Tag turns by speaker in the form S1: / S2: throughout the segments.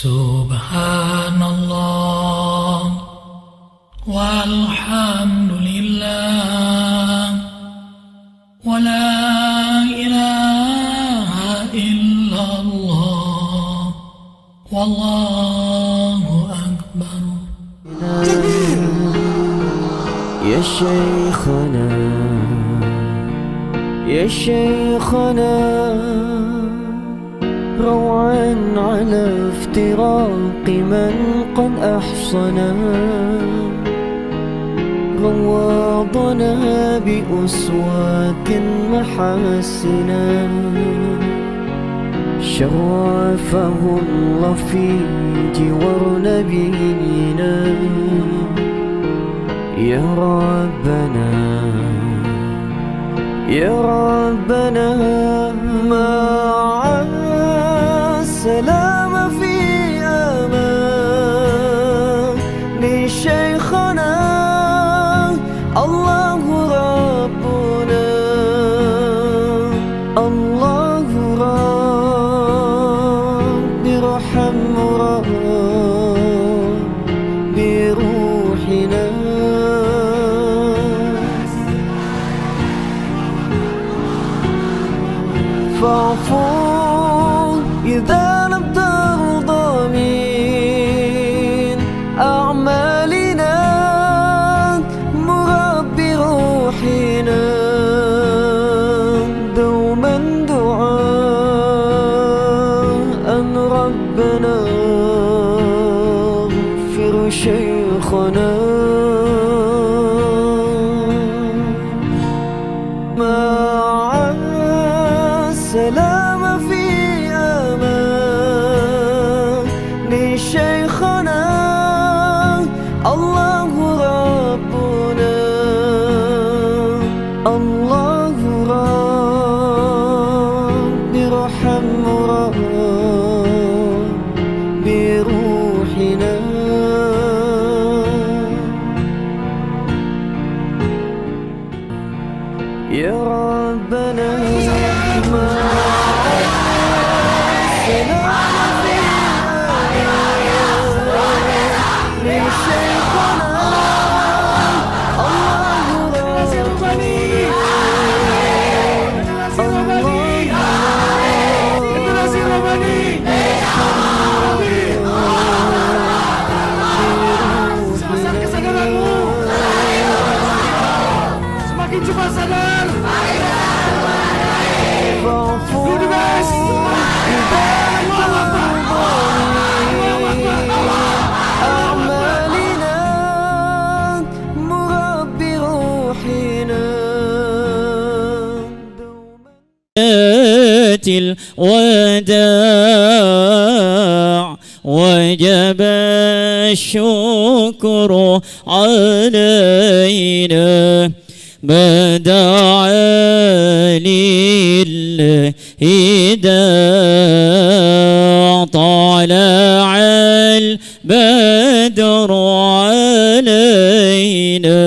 S1: Subhanallah walhamdulillah wa la ilaha illallah wallahu akbar.
S2: يا شيخنا يا شيخنا روعا على افتراق من قد أحصنا روضنا بأسوات محاسنا شرفه الله في جوار نبينا يا ربنا يا ربنا مع السلامة في أمان لشيخنا الله ربنا الله رب ارحم رب بروحنا فاعفو إذا لم ترضى من أعمالنا مربي روحنا دوما دعاء ربنا اغفر شيخنا السلام في أمان لشيخنا الله ربنا الله رب ارحم رب بروحنا يا ربنا
S3: Semakin cepat sadar.
S2: أعمالنا مربي روحنا الوداع وجب الشكر علينا بدع لله داع طلع البدر علينا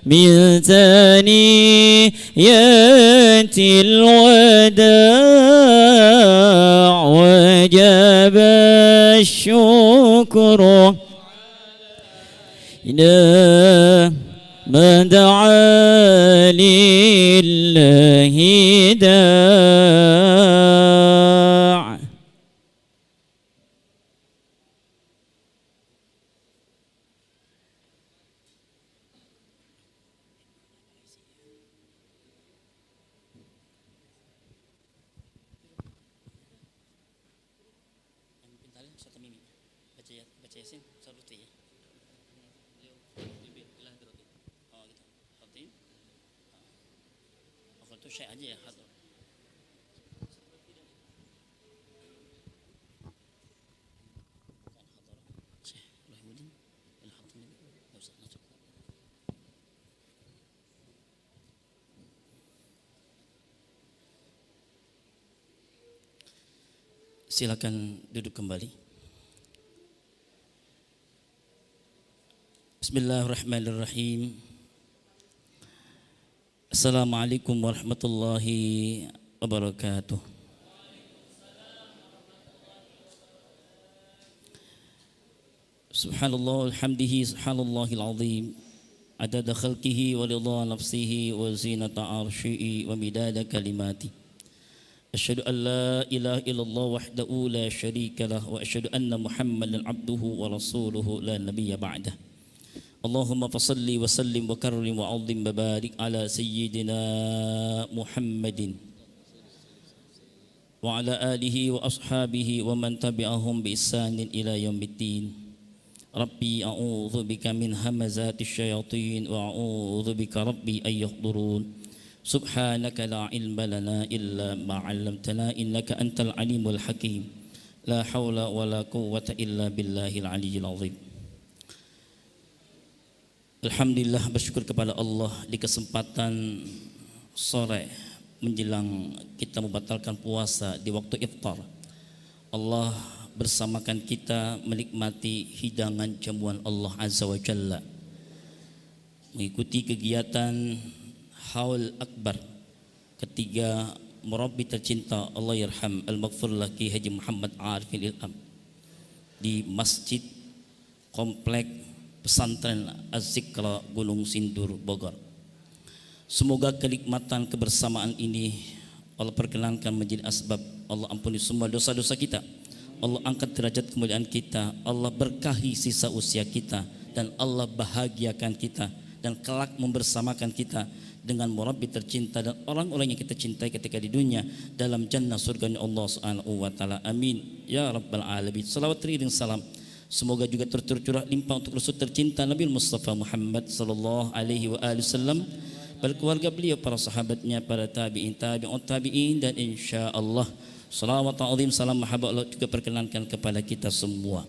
S2: من ثنيات الوداع وجب الشكر من دعا لله داع.
S4: Silakan duduk kembali. Bismillahirrahmanirrahim. Assalamualaikum warahmatullahi wabarakatuh. Subhanallah alhamdihi subhanallahil azim. Adada khalqihi wa ridha nafsihi wa zinata arshihi wa midada kalimati. Asyhadu an la ilaha illallah wahdahu la syarika lah wa asyhadu anna Muhammadan abduhu wa rasuluhu la nabiyya ba'dah. Allahumma fasalli wa sallim wa karrim wa azim wa barik ala sayyidina Muhammadin wa ala alihi wa ashabihi wa man tabi'ahum bi ihsanin ila yaumiddin. Rabbi a'udzu bika min hamazatis syayatin wa a'udzu bika rabbi ay yahdurun. Subhanaka la ilma lana illa ma 'allamtana innaka antal alimul hakim. La haula wala quwwata illa billahil aliyyil azim. Alhamdulillah, bersyukur kepada Allah di kesempatan sore menjelang kita membatalkan puasa di waktu iftar. Allah bersamakan kita menikmati hidangan jamuan Allah Azza wa Jalla, mengikuti kegiatan Haul Akbar ketiga murabbi tercinta Allah yarham al-maghfurlah Ki Haji Muhammad Arifin Ilham di Masjid Komplek Pesantren Az-Zikra Gunung Sindur Bogor. Semoga kenikmatan kebersamaan ini Allah perkenankan menjadi asbab Allah ampuni semua dosa-dosa kita, Allah angkat derajat kemuliaan kita, Allah berkahi sisa usia kita, dan Allah bahagiakan kita dan kelak membersamakan kita dengan murabbi tercinta dan orang-orang yang kita cintai ketika di dunia dalam jannah surga Allah Subhanahu wa taala. Amin ya rabbal alamin. Salawat dan salam semoga juga tercurah limpah untuk Rasul tercinta Nabi Mustafa Muhammad sallallahu alaihi wasallam, pada keluarga beliau, para sahabatnya, para tabi'in, tabi'ut tabi'in, dan insyaallah salawat ta'zim salam mahabbah Allah juga perkenankan kepada kita semua.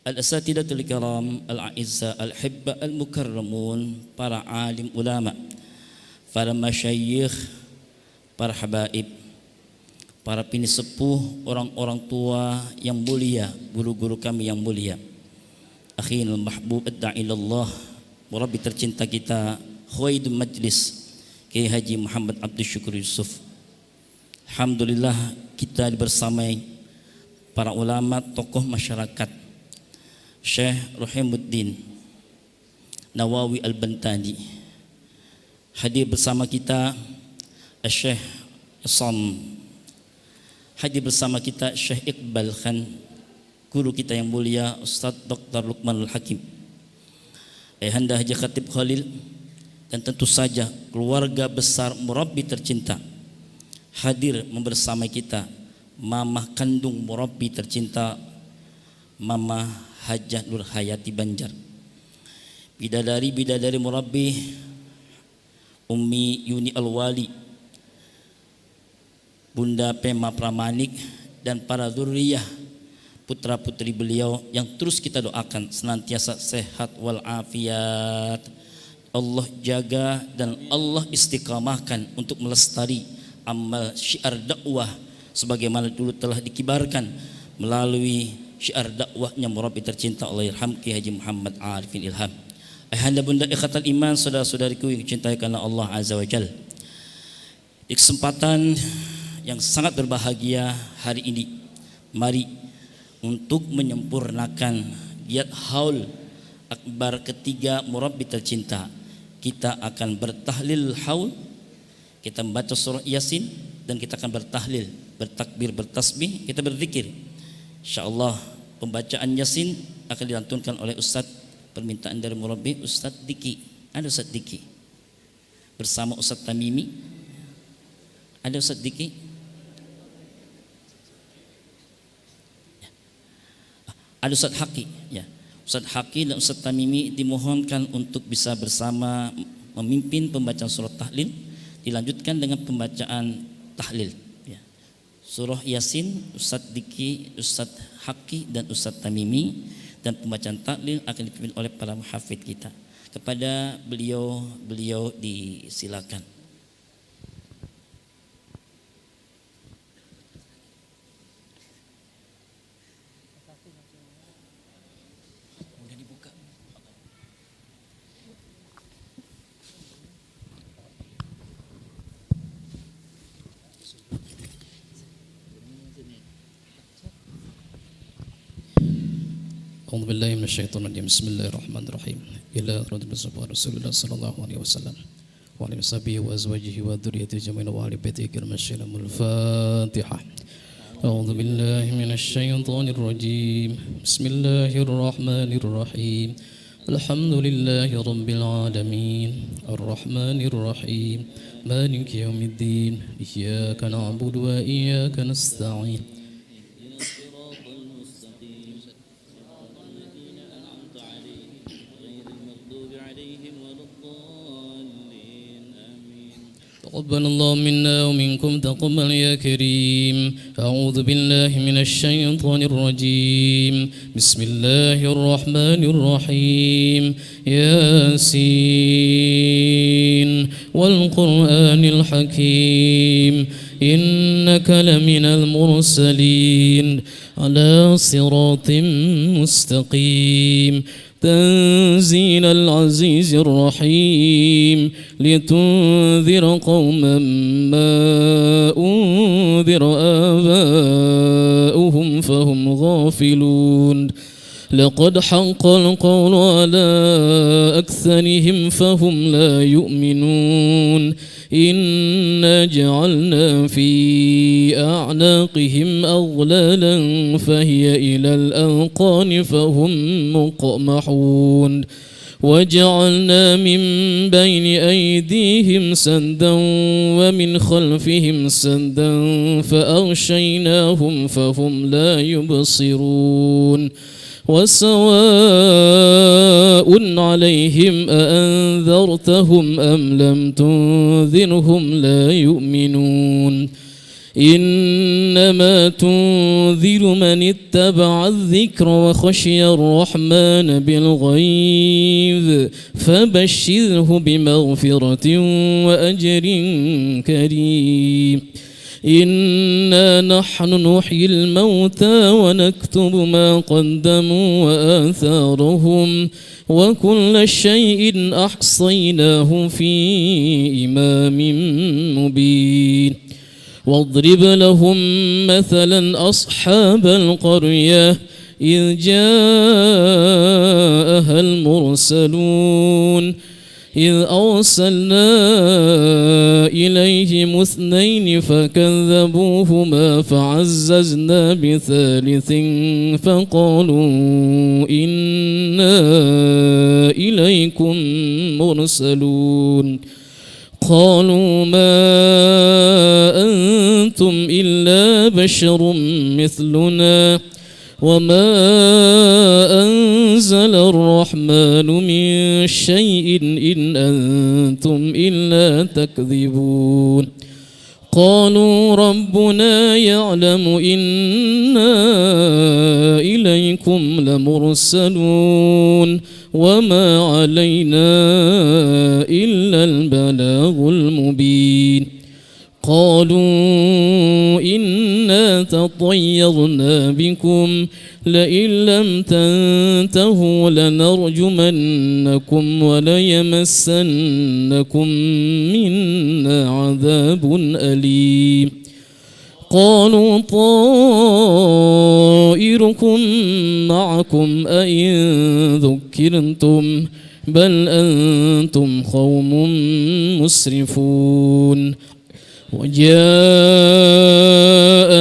S4: Al-asatidatul kiram, al-a'izza, al-hibba, al-mukarramun, para alim ulama, para masyayikh, para habaib, para pinisepuh, orang-orang tua yang mulia, guru-guru kami yang mulia. Akhil mahbub ad-da'ilallah, murabbi tercinta kita, Khawaidul Majlis Kiai Haji Muhammad Abdul Syukur Yusuf. Alhamdulillah kita bersamai para ulama, tokoh masyarakat, Syekh Rahimuddin Nawawi Al-Bantani. Hadir bersama kita Syekh Isam. Hadir bersama kita Syekh Iqbal Khan, guru kita yang mulia Ustaz Dr. Luqmanul Hakim, Ayahanda Haji Khatib Khalil, dan tentu saja keluarga besar murabbi tercinta. Hadir membersamai kita Mama kandung murabbi tercinta, Mama Hajah Nur Hayati Banjar, bidadari murabbi Ummi Yuni Al-Wali, Bunda Pema Pramanik, dan para zuriyah putra putri beliau yang terus kita doakan senantiasa sehat walafiat. Allah jaga dan Allah istiqamahkan untuk melestari amal syiar dakwah sebagaimana dulu telah dikibarkan melalui syiar dakwahnya murabbi tercinta Allah yarham Ki Haji Muhammad Arifin Ilham. Ayahanda bunda ikhatul iman, saudara-saudariku yang dicintai karena Allah Azza wa Jalla, di kesempatan yang sangat berbahagia hari ini, mari untuk menyempurnakan giat haul akbar ketiga murabbi tercinta, kita akan bertahlil haul, kita membaca surah Yasin, dan kita akan bertahlil, bertakbir, bertasbih, kita berzikir. Insyaallah pembacaan Yasin akan dilantunkan oleh Ustaz, permintaan dari murabbi Ustaz Diki. Ada Ustaz Diki bersama Ustaz Tamimi. Ada Ustaz Diki? Ada Ustaz Haki, ya. Ustaz Haki dan Ustaz Tamimi dimohonkan untuk bisa bersama memimpin pembacaan surah tahlil, dilanjutkan dengan pembacaan tahlil, ya. Surah Yasin Ustaz Diki, Ustaz Haki dan Ustaz Tamimi, dan pembacaan tahlil akan dipimpin oleh para muhafidz kita. Kepada beliau disilakan.
S5: أعوذ بالله من الشيطان الرجيم بسم الله الرحمن الرحيم إلى رسول الله صلى الله عليه وسلم وعلى صحبه وأزواجه وذريته جميعا وعلى بيته كرم الشلم الفاتحة أعوذ بالله من الشيطان الرجيم بسم الله الرحمن الرحيم الحمد لله رب العالمين الرحمن الرحيم مالك يوم الدين إياك نعبد وإياك نستعين تقبل الله منا ومنكم تقبل يا كريم أعوذ بالله من الشيطان الرجيم بسم الله الرحمن الرحيم ياسين والقرآن الحكيم إنك لمن المرسلين على صراط مستقيم تنزيل العزيز الرحيم لتنذر قوما ما أنذر آباؤهم فهم غافلون لقد حق القول على أكثرهم فهم لا يؤمنون إنا جعلنا في أعناقهم أغلالا فهي إلى الأذقان فهم مقمحون وجعلنا من بين أيديهم سدا ومن خلفهم سدا فأغشيناهم فهم لا يبصرون وسواء عليهم أأنذرتهم أم لم تنذرهم لا يؤمنون إنما تنذر من اتبع الذكر وخشي الرحمن بالغيب فبشره بمغفرة وأجر كريم إنا نحن نحيي الموتى ونكتب ما قدموا وآثارهم وكل شيء أحصيناه في إمام مبين واضرب لهم مثلا أصحاب القرية إذ جاءها المرسلون إذ أرسلنا إليهم اثنين فكذبوهما فعززنا بثالث فقالوا إنا إليكم مرسلون قالوا ما أنتم إلا بشر مثلنا وما أنزل الرحمن من شيء إن أنتم إلا تكذبون قالوا ربنا يعلم إنا إليكم لمرسلون وما علينا إلا البلاغ المبين قالوا إنا تطيرنا بكم لئن لم تنتهوا لنرجمنكم وليمسنكم منا عذاب أليم قالوا طائركم معكم أئن ذكرتم بل أنتم قوم مسرفون وجاء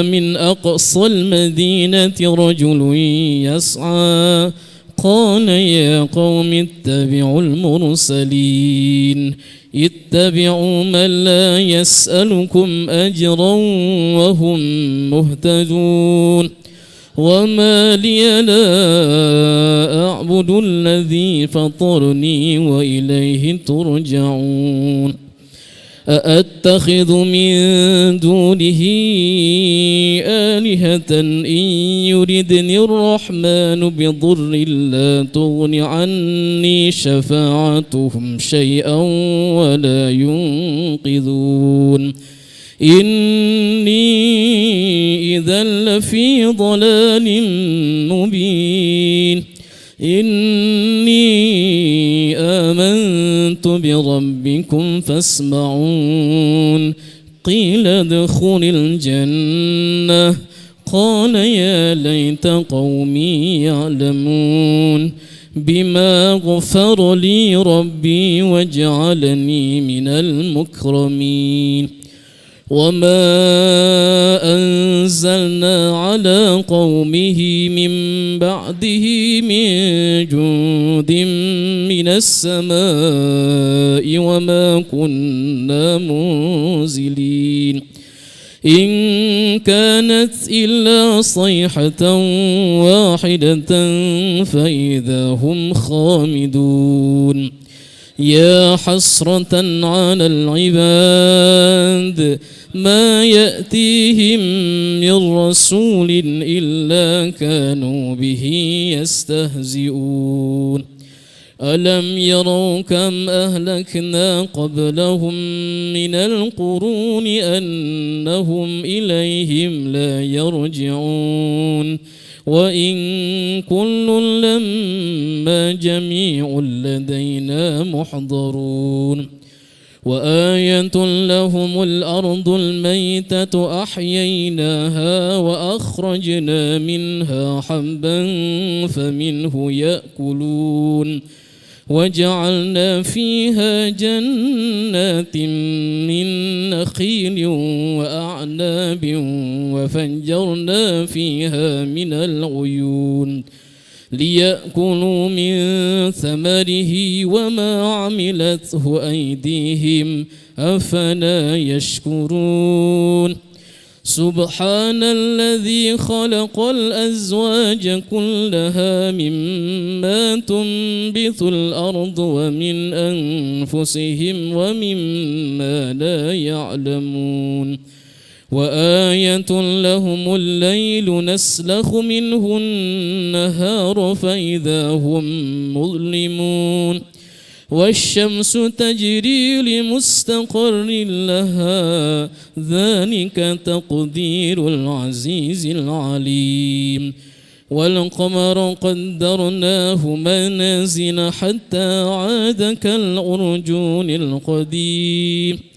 S5: من أقصى المدينة رجل يسعى قال يا قوم اتبعوا المرسلين اتبعوا من لا يسألكم أجرا وهم مهتدون وما لي لا أعبد الذي فطرني وإليه ترجعون أأتخذ من دونه آلهة إن يردني الرحمن بضر لا تغن عني شفاعتهم شيئا ولا ينقذون إني إذا لفي ضلال مبين إني آمنت بربكم فاسمعون قيل ادخل الجنة قال يا ليت قومي يعلمون بما غفر لي ربي وجعلني من المكرمين وما أنزلنا على قومه من بعده من جند من السماء وما كنا منزلين إن كانت إلا صيحة واحدة فإذا هم خامدون يا حسرة على العباد ما يأتيهم من رسول إلا كانوا به يستهزئون ألم يروا كم أهلكنا قبلهم من القرون أنهم إليهم لا يرجعون وإن كل لما جميع لدينا محضرون وآية لهم الأرض الميتة أحييناها وأخرجنا منها حبا فمنه يأكلون وجعلنا فيها جنات من نخيل وأعناب وفجرنا فيها من العيون ليأكلوا من ثمره وما عملته أيديهم أفلا يشكرون سبحان الذي خلق الأزواج كلها مما تنبت الأرض ومن أنفسهم ومما لا يعلمون وآية لهم الليل نسلخ منه النهار فإذا هم مظلمون والشمس تجري لمستقر لها ذلك تقدير العزيز العليم والقمر قدرناه منازل حتى عاد كالعرجون القديم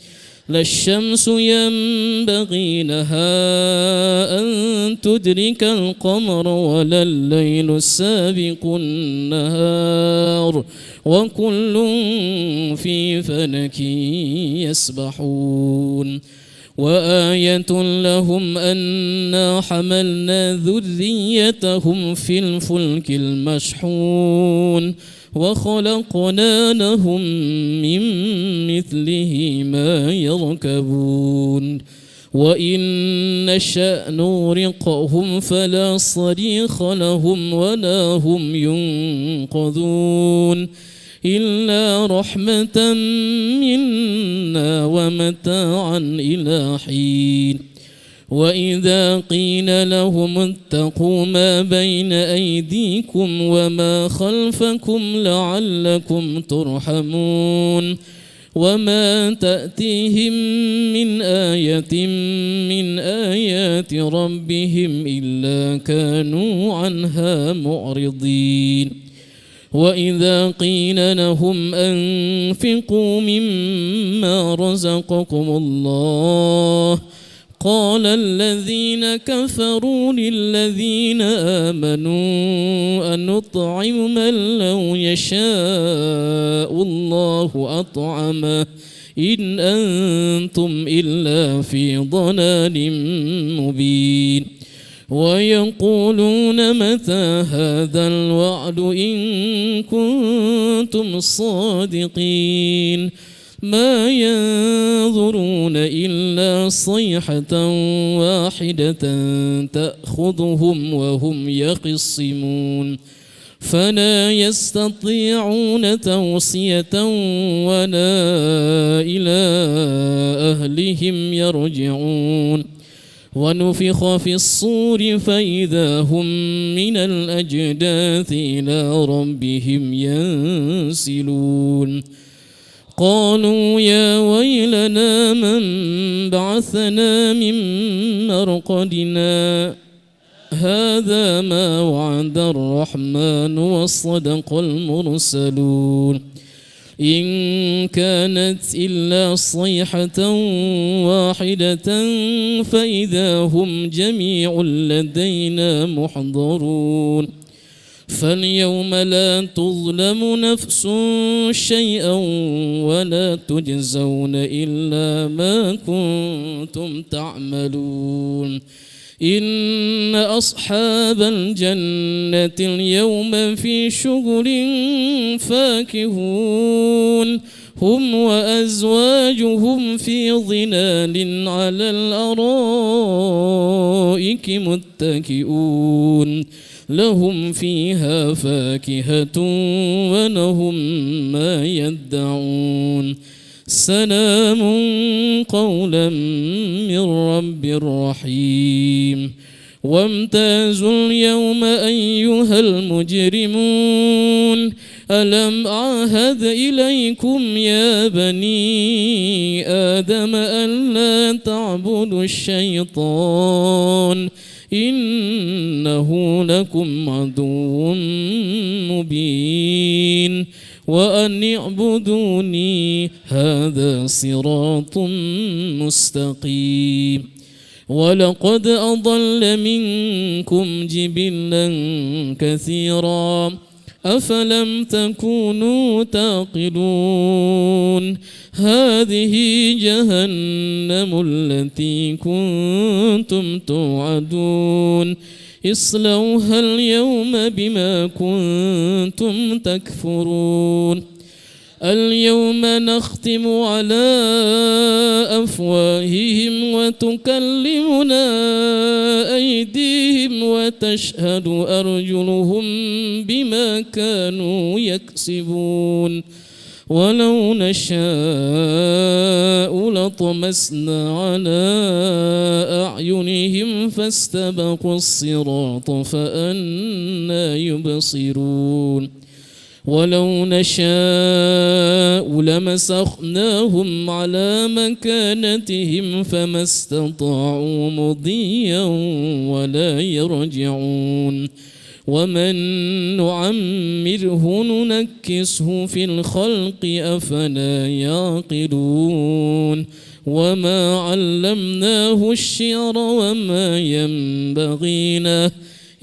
S5: لا الشمس ينبغي لها أن تدرك القمر ولا الليل سابق النهار وكل في فلك يسبحون وآية لهم أنا حملنا ذريتهم في الفلك المشحون وخلقنا لهم من مثله ما يركبون وإن نشأ نغرقهم فلا صريخ لهم ولا هم ينقذون إلا رحمة منا ومتاعا إلى حين وإذا قيل لهم اتقوا ما بين أيديكم وما خلفكم لعلكم ترحمون وما تأتيهم من آية من آيات ربهم إلا كانوا عنها معرضين وإذا قيل لهم أنفقوا مما رزقكم الله قال الذين كفروا للذين آمنوا أنطعم من لو يشاء الله أطعمه إن أنتم إلا في ضلال مبين ويقولون متى هذا الوعد إن كنتم صادقين ما ينظرون إلا صيحة واحدة تأخذهم وهم يخصمون فلا يستطيعون توصية ولا إلى أهلهم يرجعون ونفخ في الصور فإذا هم من الأجداث إلى ربهم ينسلون قالوا يا ويلنا من بعثنا من مرقدنا هذا ما وعد الرحمن وصدق المرسلون إن كانت إلا صيحة واحدة فإذا هم جميع لدينا محضرون فاليوم لا تظلم نفس شيئا ولا تجزون إلا ما كنتم تعملون إن أصحاب الجنة اليوم في شغل فاكهون هم وأزواجهم في ظلال على الأرائك متكئون لهم فيها فاكهة ولهم ما يدعون سلام قولا من رب رحيم وامتازوا اليوم أيها المجرمون ألم أعهد إليكم يا بني آدم ألا تعبدوا الشيطان إنه لكم عدو مبين وأن اعبدوني هذا صراط مستقيم ولقد أضل منكم جبلا كثيرا أفلم تكونوا تعقلون هذه جهنم التي كنتم توعدون اصلوها اليوم بما كنتم تكفرون اليوم نختم على أفواههم وتكلمنا أيديهم وتشهد أرجلهم بما كانوا يكسبون ولو نشاء لطمسنا على أعينهم فاستبقوا الصراط فأنى يبصرون ولو نشاء لمسخناهم على مكانتهم فما استطاعوا مضيا ولا يرجعون ومن نعمره ننكسه في الخلق أفلا يعقلون وما علمناه الشعر وما ينبغي له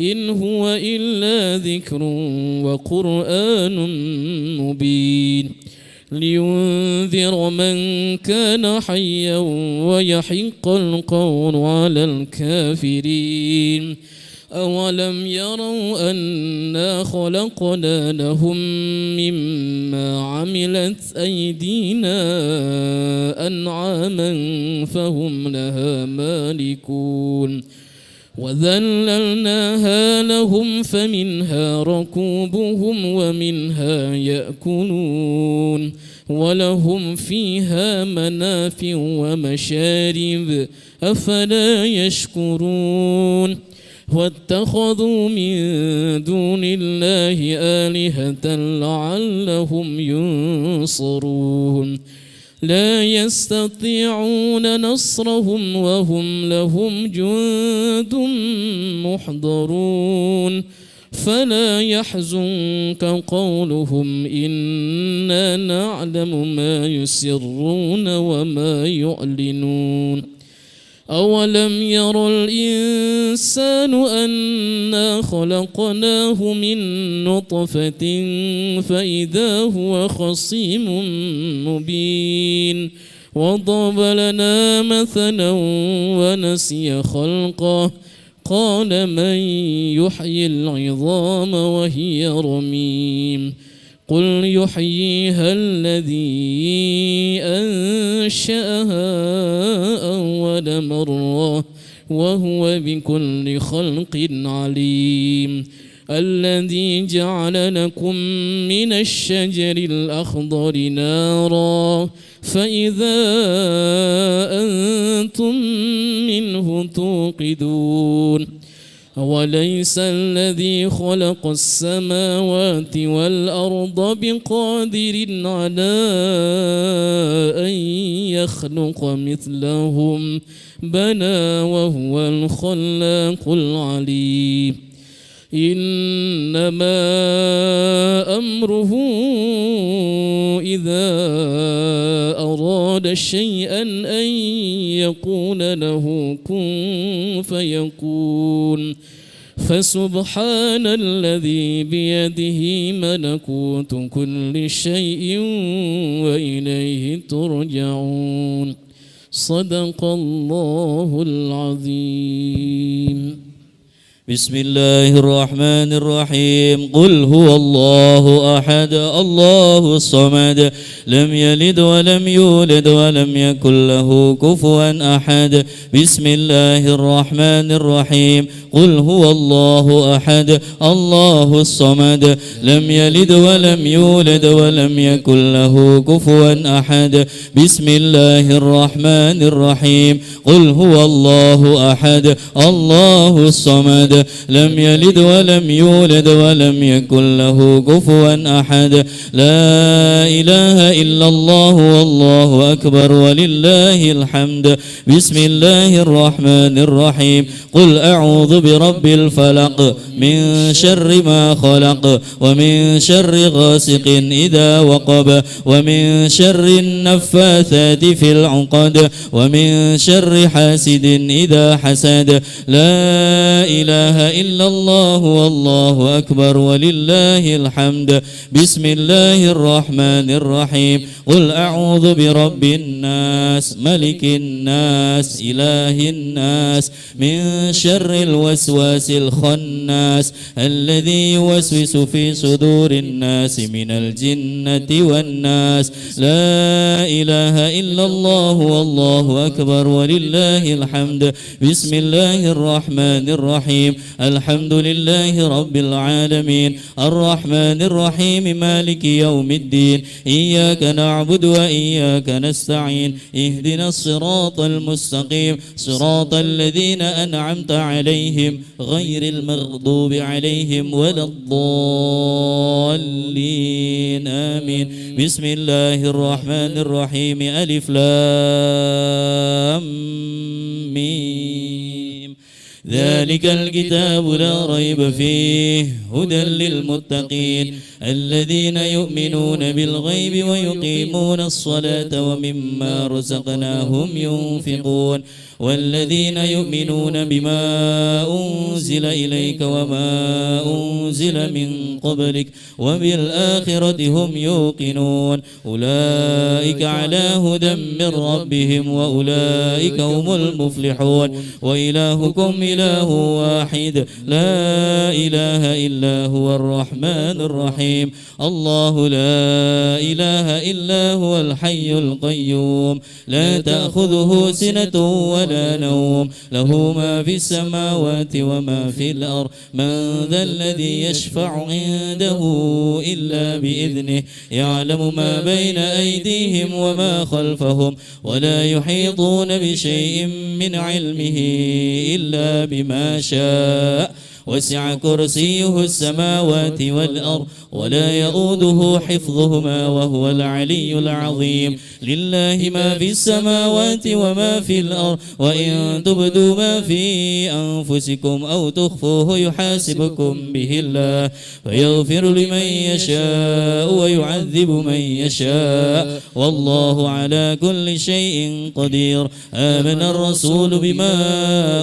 S5: إن هو إلا ذكر وقرآن مبين لينذر من كان حيا ويحق القول على الكافرين أولم يروا أنا خلقنا لهم مما عملت أيدينا أنعاما فهم لها مالكون وذللناها لهم فمنها ركوبهم ومنها يأكلون ولهم فيها منافع ومشارب أفلا يشكرون واتخذوا من دون الله آلهة لعلهم ينصرون لا يستطيعون نصرهم وهم لهم جند محضرون فلا يحزنك قولهم إنا نعلم ما يسرون وما يعلنون أولم ير الإنسان أنا خلقناه من نطفة فإذا هو خصيم مبين وضرب لنا مثلا ونسي خلقه قال من يحيي العظام وهي رميم قل يحييها الذي أنشأها أول مرة وهو بكل خلق عليم الذي جعل لكم من الشجر الأخضر نارا فإذا أنتم منه توقدون وليس الذي خلق السماوات والأرض بقادر على أن يخلق مثلهم بلى وهو الخلاق العليم إنما أمره إذا أراد شيئا أن يقول له كن فيكون فسبحان الذي بيده ملكوت كل شيء وإليه ترجعون صدق الله العظيم.
S4: بسم الله الرحمن الرحيم. قل هو الله أحد الله الصمد لم يلد ولم يولد ولم يكن له كفوا أحد. بسم الله الرحمن الرحيم. قل هو الله أحد الله الصمد لم يلد ولم يولد ولم يكن له كفوا أحد. بسم الله الرحمن الرحيم. قل هو الله أحد الله الصمد لم يلد ولم يولد ولم يكن له كفوا أحد. لا إله إلا الله والله أكبر ولله الحمد. بسم الله الرحمن الرحيم. قل أعوذ برب الفلق من شر ما خلق ومن شر غاسق إذا وقب ومن شر النفاثات في العقد ومن شر حاسد إذا حسد. لا إله إلا الله والله أكبر ولله الحمد. بسم الله الرحمن الرحيم. قل أعوذ برب الناس ملك الناس إله الناس من شر الوسواس الخناس الذي يوسوس في صدور الناس من الجنة والناس. لا إله إلا الله والله أكبر ولله الحمد. بسم الله الرحمن الرحيم. الحمد لله رب العالمين الرحمن الرحيم مالك يوم الدين إياك نعبد وإياك نستعين اهدنا الصراط المستقيم صراط الذين أنعمت عليهم غير المغضوب عليهم ولا الضالين آمين. بسم الله الرحمن الرحيم. ألف لام ميم. ذلك الكتاب لا ريب فيه هدى للمتقين الذين يؤمنون بالغيب ويقيمون الصلاة ومما رزقناهم ينفقون والذين يؤمنون بما أنزل إليك وما أنزل من قبلك وبالآخرة هم يوقنون أولئك على هدى من ربهم وأولئك هم المفلحون. وإلهكم إله واحد لا إله إلا هو الرحمن الرحيم. الله لا إله إلا هو الحي القيوم لا تأخذه سنة ولا نوم له ما في السماوات وما في الأرض. من ذا الذي يشفع عنده إلا بإذنه يعلم ما بين أيديهم وما خلفهم ولا يحيطون بشيء من علمه إلا بما شاء. وسع كرسيه السماوات والأرض ولا يؤوده حفظهما وهو العلي العظيم. لله ما في السماوات وما في الأرض وإن تبدوا ما في أنفسكم أو تخفوه يحاسبكم به الله فيغفر لمن يشاء ويعذب من يشاء والله على كل شيء قدير. آمن الرسول بما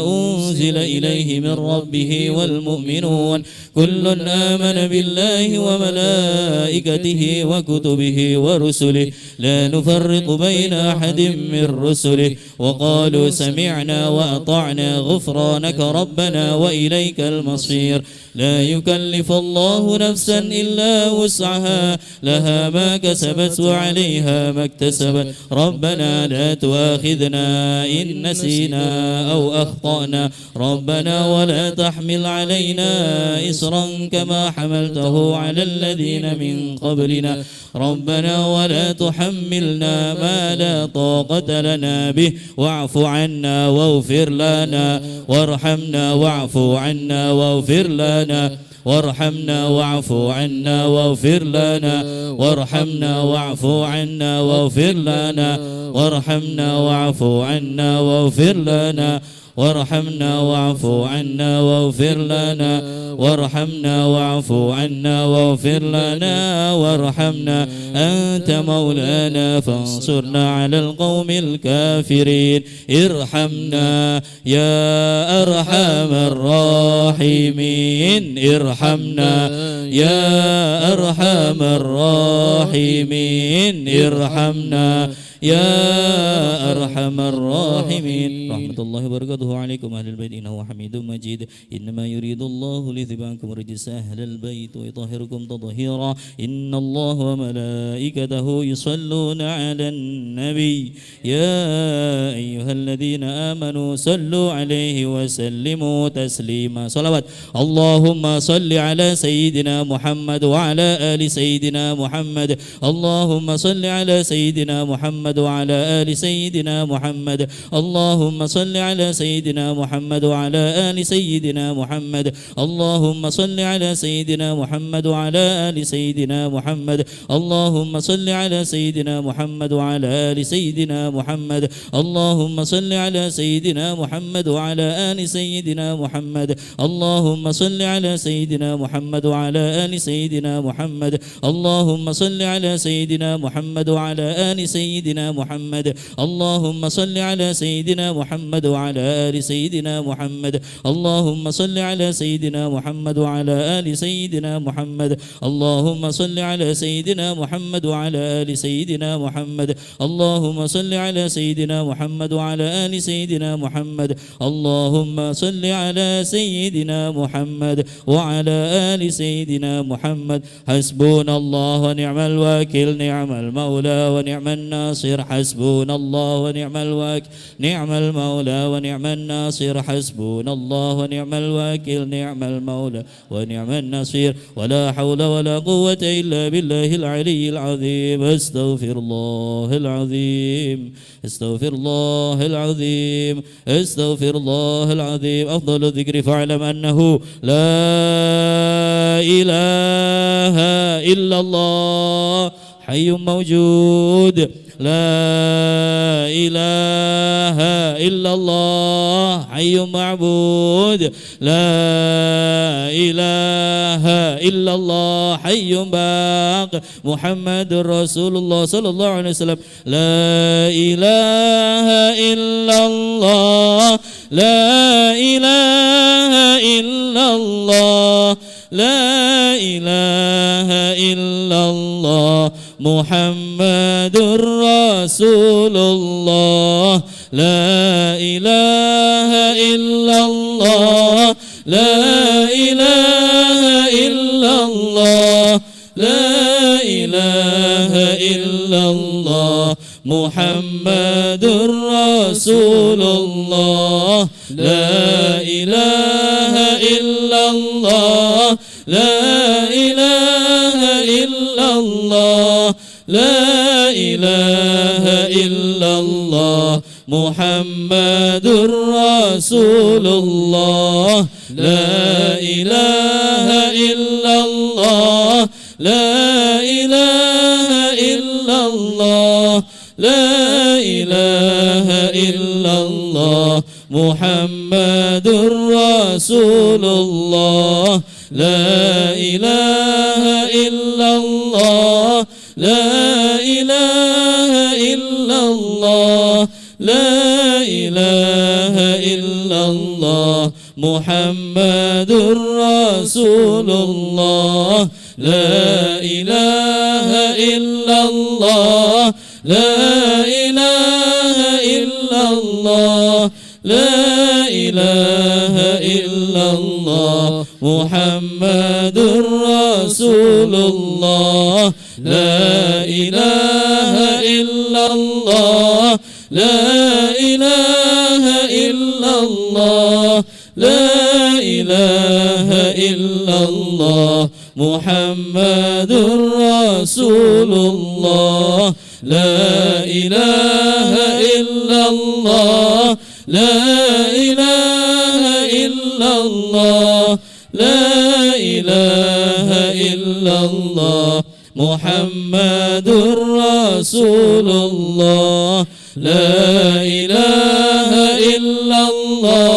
S4: أنزل إليه من ربه والمؤمنون كل آمن بالله وملائكته وكتبه ورسله لا نفرق بين أحد من رسله وقالوا سمعنا وأطعنا غفرانك ربنا وإليك المصير. لا يكلف الله نفسا إلا وسعها لها ما كسبت وعليها ما اكتسبت. ربنا لا تؤاخذنا إن نسينا أو أخطأنا ربنا ولا تحمل علينا إصرا كما حملته على الذين من قبلنا ربنا ولا تحملنا ما لا طاقة لنا به واعف عنا واغفر لنا وارحمنا واعف عنا واغفر لنا وارحمنا واعف عنا واغفر لنا وارحمنا واعف عنا واغفر لنا وارحمنا واعف عنا واغفر لنا
S2: وارحمنا واعف عنا واغفر لنا وارحمنا واعف عنا واغفر لنا وارحمنا أنت مولانا فانصرنا على القوم الكافرين ارحمنا يا أرحم الراحمين ارحمنا يا أرحم الراحمين ارحمنا يا أرحم الراحمين رحمة الله وبركاته عليكم أهل البيت إنه حميد مجيد إنما يريد الله ليذهب عنكم رجس أهل البيت ويطهركم تطهيرا إن الله وملائكته يصلون على النبي يا أيها الذين آمنوا صلوا عليه وسلموا تسليما صلوات اللهم صل على سيدنا محمد وعلى آل سيدنا محمد اللهم صل على سيدنا محمد وعلى آل سيدنا محمد اللهم صل على سيدنا محمد وعلى آل سيدنا محمد اللهم صل على سيدنا محمد وعلى آل سيدنا محمد اللهم صل على سيدنا محمد وعلى آل سيدنا محمد اللهم صل على سيدنا محمد وعلى آل سيدنا محمد اللهم صل على سيدنا محمد وعلى آل سيدنا محمد اللهم صل على سيدنا محمد وعلى آل سيدنا محمد اللهم صل على سيدنا محمد وعلى آل سيدنا محمد اللهم صل على سيدنا محمد وعلى آل سيدنا محمد اللهم صل على سيدنا محمد وعلى آل سيدنا محمد اللهم صل على سيدنا محمد وعلى آل سيدنا محمد اللهم صل على سيدنا محمد وعلى آل سيدنا محمد حسبنا الله ونعم الوكيل نعم المولى ونعم الناصر حسبنا الله ونعم الوكيل نعم المولى ونعم الناصر حسبنا الله ونعم الوكيل نعم المولى ونعم النصير ولا حول ولا قوة إلا بالله العلي العظيم استغفر الله العظيم استغفر الله العظيم استغفر الله العظيم أفضل الذكر فاعلم أنه لا إله إلا الله حي موجود لا إله إلا الله حي معبود لا إله إلا الله حي باق محمد رسول الله صلى الله عليه وسلم لا إله إلا الله لا إله إلا الله لا إله إلا الله محمد رسول الله لا إله إلا الله لا إله إلا الله لا إله إلا الله محمد رسول الله لا إله إلا الله لا إله إلا الله لا إله إلا الله محمد رسول الله لا إله إلا الله لا إله إلا الله لا إله إلا الله محمد رسول الله لا إله إلا الله لا إله إلا الله لا إله إلا الله محمد رسول الله لا إله إلا الله لا إله إلا الله لا إله إلا الله محمد رسول الله لا إله إلا الله لا إله إلا الله لا إله إلا الله محمد رسول الله لا إله إلا الله لا إله إلا الله لا إله إلا الله محمد رسول الله لا إله إلا الله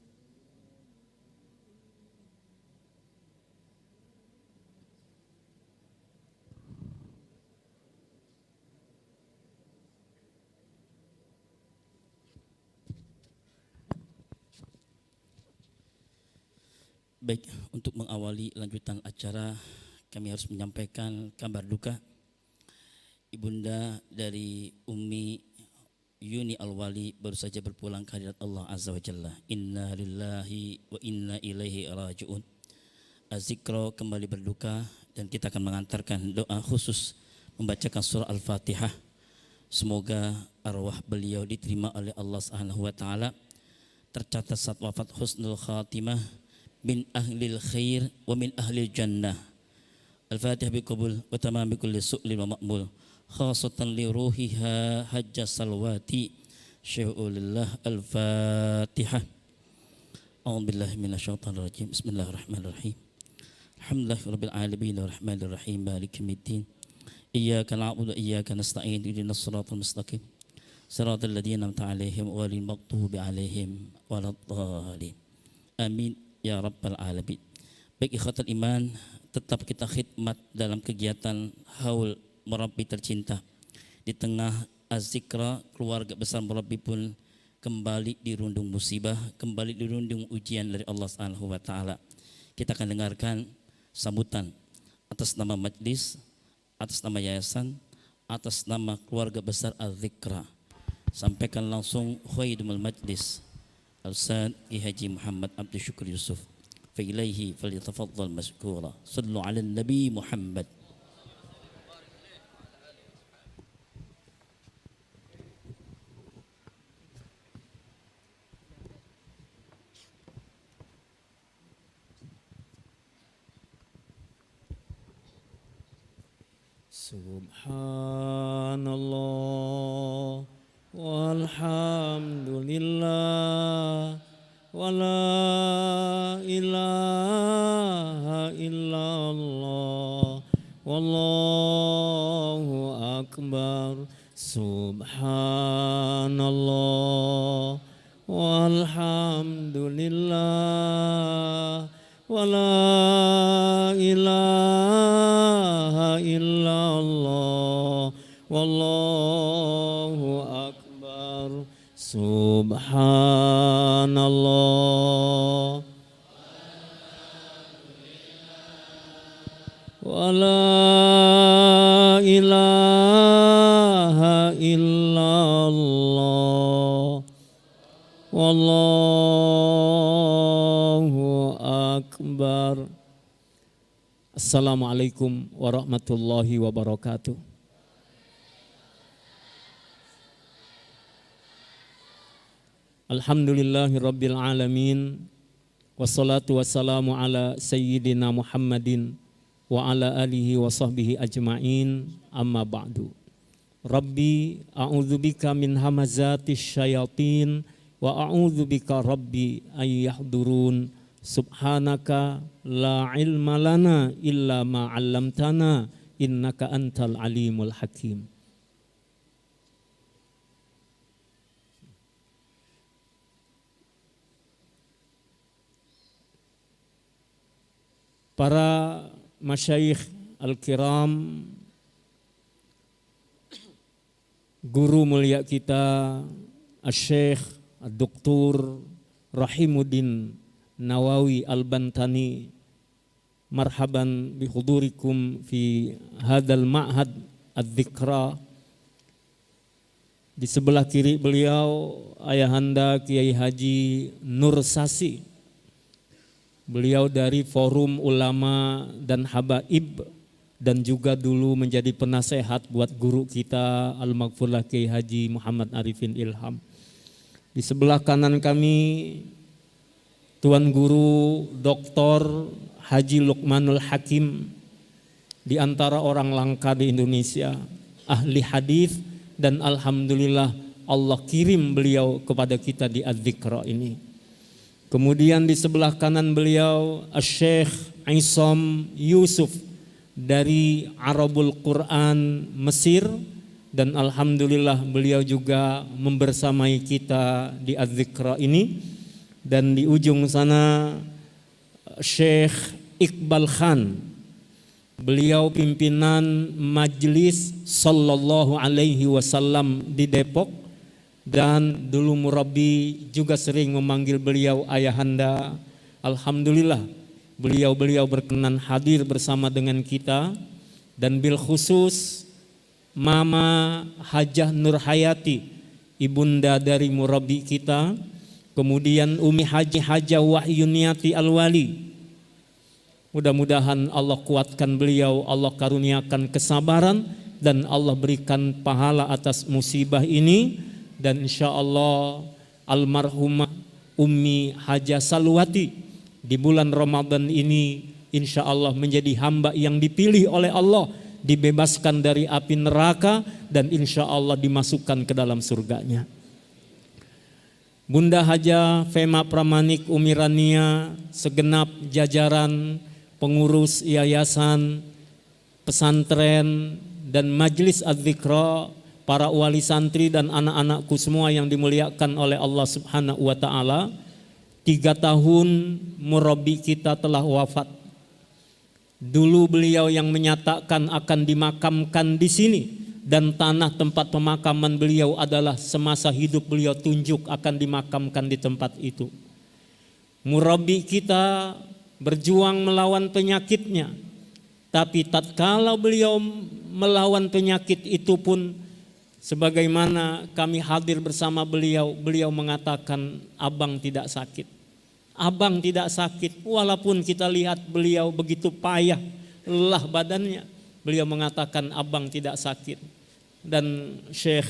S4: Baik, untuk mengawali lanjutan acara, kami harus menyampaikan kabar duka. Ibunda dari Ummi Yuni Al-Wali baru saja berpulang ke hadirat Allah Azza wa Jalla. Inna lillahi wa inna ilaihi raji'un. Az-Zikra kembali berduka dan kita akan mengantarkan doa khusus membacakan surah Al-Fatihah. Semoga arwah beliau diterima oleh Allah Subhanahu wa taala. Tercatat saat wafat husnul khatimah min ahlil khair wa min ahlil jannah. Al-Fatihah biqabul wa tamam bikulli su'lin wa ma'mul. Khasatan li ruhiha hajja salwati syai'ulillah. Al-Fatihah. A'udzubillahi minasyaitonir rajim. Bismillahirrahmanirrahim. Alhamdulillahi rabbil alamin arrahmanir rahim maliki yaumiddin. Iyyaka na'budu wa iyyaka nasta'in ihdinas siratal mustaqim. Siratal ladzina an'amta 'alaihim ghairil maghdubi 'alaihim waladdallin. Amin ya rabbal alamin. Baik ikhwatul iman, tetap kita khidmat dalam kegiatan haul Murabbi tercinta. Di tengah Az-Zikra, keluarga besar Murabbi pun kembali dirundung musibah, kembali dirundung ujian dari Allah Subhanahu wa taala. Kita akan dengarkan sambutan atas nama majlis, atas nama yayasan, atas nama keluarga besar Az-Zikra. Sampaikan langsung khaidumul majlis Al-Ustaz Haji Muhammad Abdul Syukur Yusuf. Fa ilaihi falyatafaddal mashkura. Sallu ala Nabi Muhammad.
S6: Subhanallah walhamdulillah wa la ilaha illallah wallahu akbar. Subhanallah walhamdulillah wa la ilaha illallah wallahu akbar. Subhanallah wa la ilaha illallah wallahu akbar. Assalamualaikum warahmatullahi wabarakatuh. Alhamdulillahi rabbil alamin. Wassalatu wassalamu ala sayyidina Muhammadin wa ala alihi wa sahbihi ajma'in. Amma ba'du. Rabbi a'udzubika min hamazatis syayatin wa a'udzubika rabbi ay yahdurun. Subhanaka la ilma lana illa ma 'allamtana innaka antal alimul hakim. Para masyayikh al-kiram, guru mulia kita Asy-Syaikh Ad-Doktor Rahimuddin Nawawi Al-Bantani, marhaban bihudurikum fi hadzal ma'had adz-dzikra. Di sebelah kiri beliau Ayahanda Kiai Haji Nur Sasi. Beliau dari Forum Ulama dan Habaib dan juga dulu menjadi penasehat buat guru kita Al-Maghfurlah Kiai Haji Muhammad Arifin Ilham. Di sebelah kanan kami Tuan Guru Dr. Haji Luqmanul Hakim, di antara orang langka di Indonesia, ahli hadis, dan alhamdulillah Allah kirim beliau kepada kita di Az-Zikra ini. Kemudian di sebelah kanan beliau Asy-Syaikh Isam Yusuf dari Arabul Quran Mesir, dan alhamdulillah beliau juga membersamai kita di Az-Zikra ini. Dan di ujung sana Syekh Iqbal Khan, beliau pimpinan Majlis Sallallahu Alaihi Wasallam di Depok, dan dulu Murabbi juga sering memanggil beliau ayahanda. Alhamdulillah beliau-beliau berkenan hadir bersama dengan kita, dan bil khusus Mama Hajah Nur Hayati, ibunda dari murabi kita, kemudian Umi Haji Hajah Wahyuniati Al-Wali. Mudah-mudahan Allah kuatkan beliau, Allah karuniakan kesabaran, dan Allah berikan pahala atas musibah ini. Dan insya Allah almarhumah Ummi Hajah Salwati di bulan Ramadan ini insya Allah menjadi hamba yang dipilih oleh Allah, dibebaskan dari api neraka, dan insya Allah dimasukkan ke dalam surganya. Bunda Hajah Fema Pramanik Umirania, segenap jajaran pengurus yayasan, pesantren, dan majelis adzikra, para wali santri dan anak-anakku semua yang dimuliakan oleh Allah Subhanahu wa taala. 3 tahun murabi kita telah wafat. Dulu beliau yang menyatakan akan dimakamkan di sini, dan tanah tempat pemakaman beliau adalah semasa hidup beliau tunjuk akan dimakamkan di tempat itu. Murabi kita berjuang melawan penyakitnya, tapi tatkala beliau melawan penyakit itu pun, sebagaimana kami hadir bersama beliau, beliau mengatakan, abang tidak sakit. Abang tidak sakit, walaupun kita lihat beliau begitu payah, lelah badannya, beliau mengatakan abang tidak sakit. Dan Syekh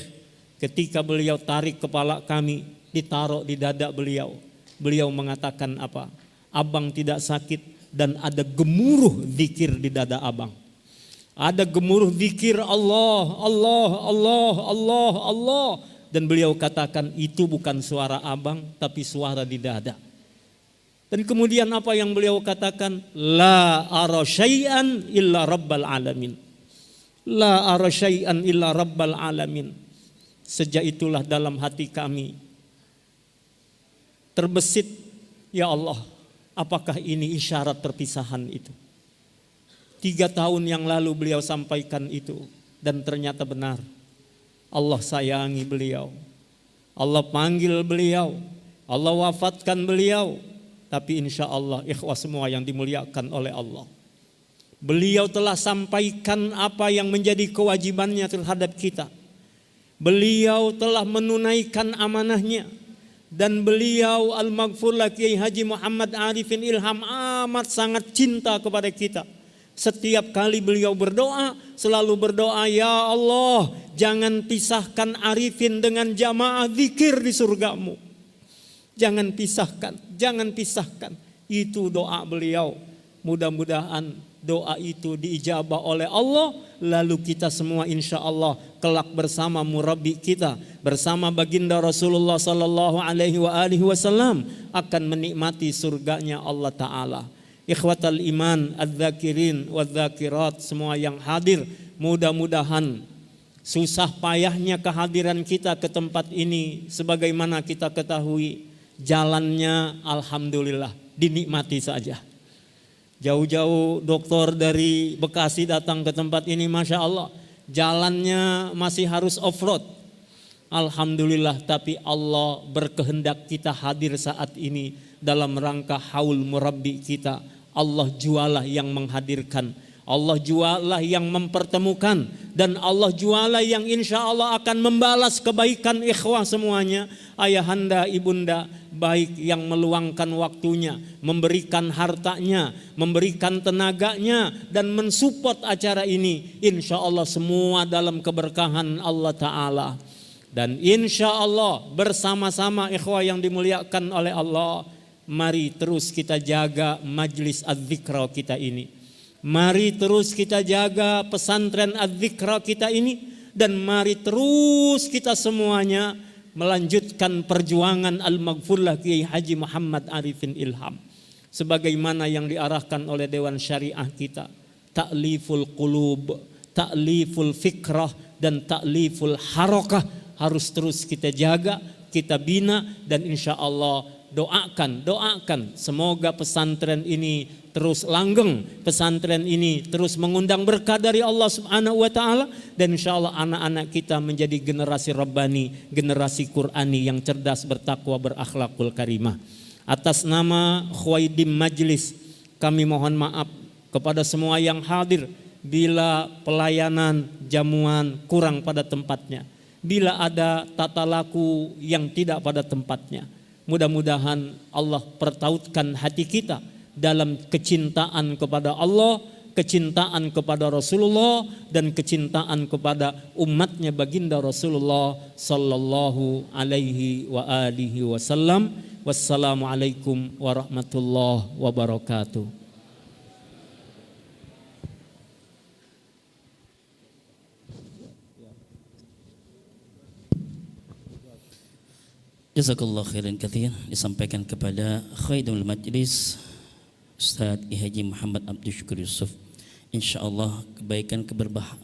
S6: ketika beliau tarik kepala kami, ditaruh di dada beliau, beliau mengatakan apa? Abang tidak sakit, dan ada gemuruh zikir di dada abang. Ada gemuruh zikir Allah, Allah, Allah, Allah, Allah. Dan beliau katakan itu bukan suara abang, tapi suara di dada. Dan kemudian apa yang beliau katakan? La ara syai'an illa rabbal alamin. La ara syai'an illa rabbal alamin. Sejak itulah dalam hati kami terbesit, ya Allah, apakah ini isyarat perpisahan itu? 3 tahun yang lalu beliau sampaikan itu, dan ternyata benar. Allah sayangi beliau, Allah panggil beliau, Allah wafatkan beliau. Tapi insya Allah ikhwah semua yang dimuliakan oleh Allah, beliau telah sampaikan apa yang menjadi kewajibannya terhadap kita. Beliau telah menunaikan amanahnya. Dan beliau Al-Maghfurlah Kiai Haji Muhammad Arifin Ilham amat sangat cinta kepada kita. Setiap kali beliau berdoa, selalu berdoa, ya Allah, jangan pisahkan Arifin dengan jamaah zikir di surgamu. Jangan pisahkan, jangan pisahkan. Itu doa beliau. Mudah-mudahan doa itu diijabah oleh Allah. Lalu kita semua insya Allah kelak bersama murabi kita, bersama baginda Rasulullah sallallahu alaihi wasallam akan menikmati surganya Allah Ta'ala. Ikhwatal iman, adz-dzakirin wadz-dzakirat semua yang hadir, mudah-mudahan susah payahnya kehadiran kita ke tempat ini, sebagaimana kita ketahui, jalannya alhamdulillah dinikmati saja. Jauh-jauh dokter dari Bekasi datang ke tempat ini, Masya Allah, jalannya masih harus off-road. Alhamdulillah, tapi Allah berkehendak kita hadir saat ini dalam rangka haul murabbi kita. Allah jualah yang menghadirkan, Allah jualah yang mempertemukan, dan Allah jualah yang insya Allah akan membalas kebaikan ikhwah semuanya. Ayahanda, ibunda, baik yang meluangkan waktunya, memberikan hartanya, memberikan tenaganya, dan mensupport acara ini. Insya Allah semua dalam keberkahan Allah Ta'ala. Dan insya Allah bersama-sama ikhwah yang dimuliakan oleh Allah, mari terus kita jaga majlis adzikra kita ini. Mari terus kita jaga pesantren adzikra kita ini. Dan mari terus kita semuanya melanjutkan perjuangan Al-Maghfurlah Kiai Haji Muhammad Arifin Ilham, sebagaimana yang diarahkan oleh Dewan Syariah kita. Ta'liful qulub, ta'liful fikrah, dan ta'liful harakah harus terus kita jaga, kita bina. Dan insya Allah doakan semoga pesantren ini terus langgeng, pesantren ini terus mengundang berkah dari Allah Subhanahu wa taala, dan insyaallah anak-anak kita menjadi generasi rabbani, generasi Qur'ani yang cerdas, bertakwa, berakhlakul karimah. Atas nama Khuwaidim Majlis kami mohon maaf kepada semua yang hadir bila pelayanan jamuan kurang pada tempatnya, bila ada tata laku yang tidak pada tempatnya. Mudah-mudahan Allah pertautkan hati kita dalam kecintaan kepada Allah, kecintaan kepada Rasulullah, dan kecintaan kepada umatnya baginda Rasulullah sallallahu alaihi wa alihi wasallam. Wassalamualaikum warahmatullahi wabarakatuh.
S4: Jazakallah khairan katsir, disampaikan kepada Khaidul Majlis Ustaz Ki Haji Muhammad Abdul Syukur Yusuf. InsyaAllah kebaikan,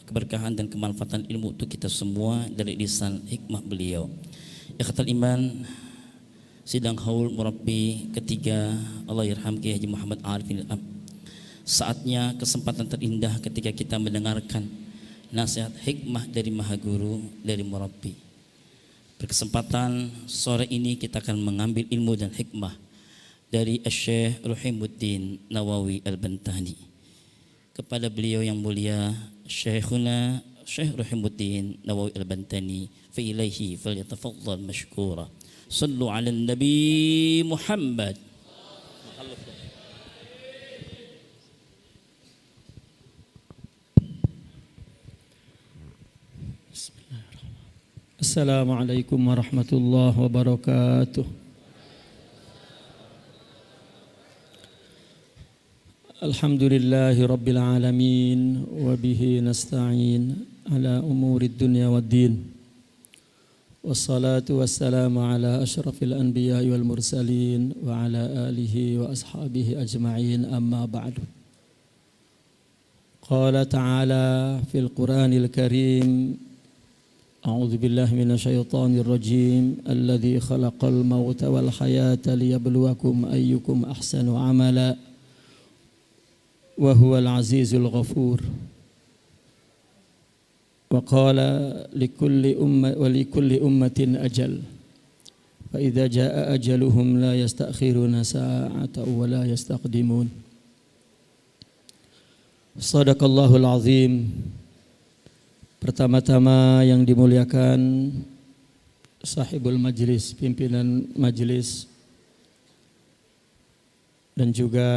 S4: keberkahan dan kemanfaatan ilmu untuk kita semua dari lisan hikmah beliau. Ikhwatal iman, sidang haul murabbi ketiga Allah yarham Ki Haji Muhammad Arifin Al-Ab. Saatnya kesempatan terindah ketika kita mendengarkan nasihat hikmah dari Maha Guru, dari murabbi. Berkesempatan sore ini kita akan mengambil ilmu dan hikmah dari Syekh Ruhimuddin Nawawi Al-Bantani. Kepada beliau yang mulia Syekhuna Syekh Ruhimuddin Nawawi Al-Bantani, fa ilaihi falyatafaddal mashkura. Sallu ala Nabi Muhammad.
S7: Assalamualaikum warahmatullahi wabarakatuh. Alhamdulillahi rabbil alamin wa bihi nasta'in ala umurid dunya waddin. Wassalatu wassalamu ala asyrafil anbiya wal mursalin wa ala alihi wa ashabihi ajma'in, amma ba'du. Qala ta'ala fil Qur'anil Karim, a'udzu billahi minasyaitonir rajim, alladzi khalaqal mauta wal hayata liyabluwakum ayyukum ahsanu amala wa huwal azizul ghafur. Wa qala likulli ummatin ajal fa idza jaa ajaluhum la yastakhiruna sa'atan wa la yastaqdimun. Shadaqallahul azim. Pertama-tama yang dimuliakan sahibul majlis, pimpinan majlis, dan juga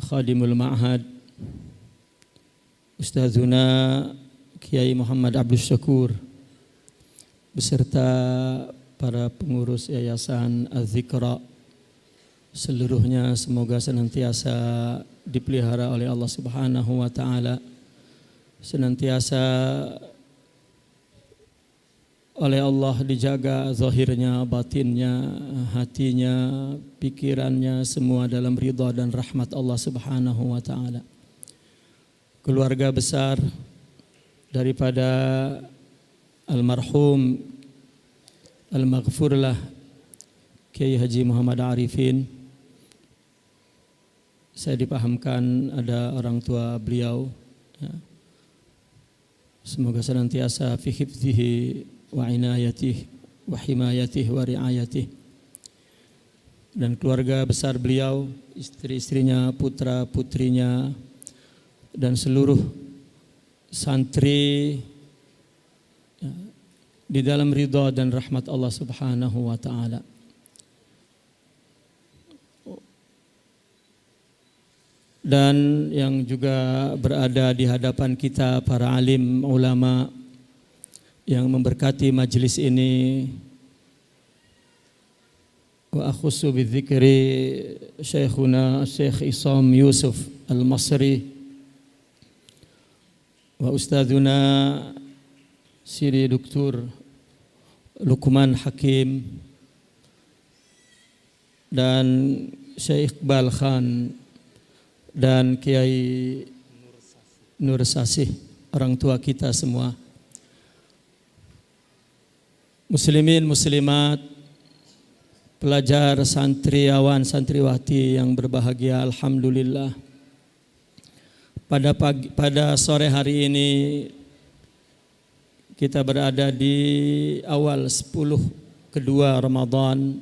S7: khadimul ma'had Ustazuna Kiai Muhammad Abdul Syukur beserta para pengurus Yayasan Az-Zikra seluruhnya, semoga senantiasa dipelihara oleh Allah Subhanahu wa taala, senantiasa oleh Allah dijaga zahirnya, batinnya, hatinya, pikirannya, semua dalam ridha dan rahmat Allah Subhanahu wa taala. Keluarga besar daripada almarhum al-maghfurlah Kiai Haji Muhammad Arifin, saya dipahamkan ada orang tua beliau, ya. Semoga senantiasa fi hifdzihi wa inayatihi wa himayatihi wa riayatihi, dan keluarga besar beliau, istri-istrinya, putra-putrinya, dan seluruh santri di dalam ridha dan rahmat Allah Subhanahu wa taala. Dan yang juga berada di hadapan kita, para alim ulama yang memberkati majlis ini. Wa akhussu bidzikri Syekhuna Syekh Isam Yusuf Al-Masri wa Ustadzuna Siri Dr. Luqman Hakim dan Syekh Iqbal Khan dan Kiai Nur Sasih, orang tua kita semua. Muslimin, muslimat, pelajar, santriawan, santriwati yang berbahagia, alhamdulillah. Pada sore hari ini kita berada di awal 10 kedua Ramadan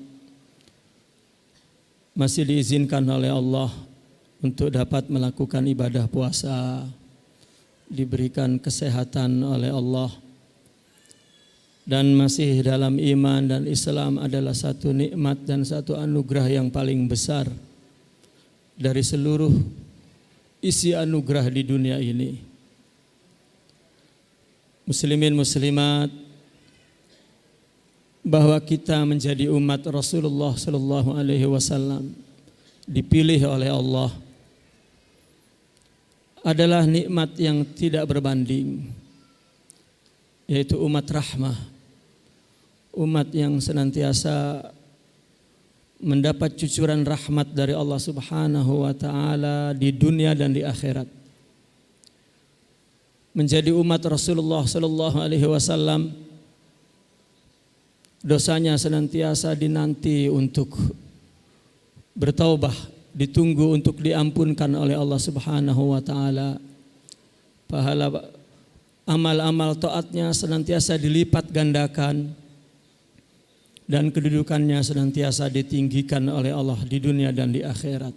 S7: masih diizinkan oleh Allah untuk dapat melakukan ibadah puasa, diberikan kesehatan oleh Allah, dan masih dalam iman dan Islam adalah satu nikmat dan satu anugerah yang paling besar dari seluruh isi anugerah di dunia ini. Muslimin muslimat, bahwa kita menjadi umat Rasulullah sallallahu alaihi wasallam dipilih oleh Allah adalah nikmat yang tidak berbanding, yaitu umat rahmah, umat yang senantiasa mendapat cucuran rahmat dari Allah Subhanahu wa taala di dunia dan di akhirat. Menjadi umat Rasulullah sallallahu alaihi wasallam, dosanya senantiasa dinanti untuk bertaubat, ditunggu untuk diampunkan oleh Allah Subhanahu wa taala. Pahala amal-amal taatnya senantiasa dilipat gandakan dan kedudukannya senantiasa ditinggikan oleh Allah di dunia dan di akhirat.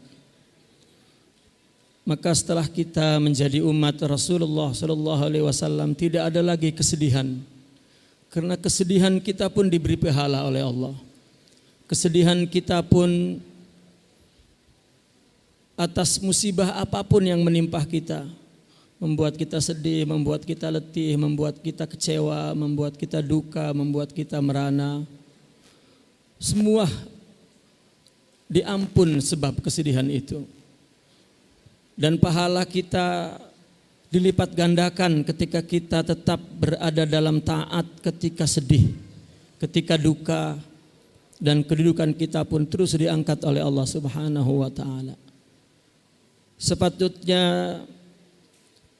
S7: Maka setelah kita menjadi umat Rasulullah sallallahu alaihi wasallam, tidak ada lagi kesedihan. Karena kesedihan kita pun diberi pahala oleh Allah. Kesedihan kita pun atas musibah apapun yang menimpa kita, membuat kita sedih, membuat kita letih, membuat kita kecewa, membuat kita duka, membuat kita merana, semua diampun sebab kesedihan itu. Dan pahala kita dilipat gandakan ketika kita tetap berada dalam taat ketika sedih, ketika duka, dan kedudukan kita pun terus diangkat oleh Allah Subhanahu wa taala. Sepatutnya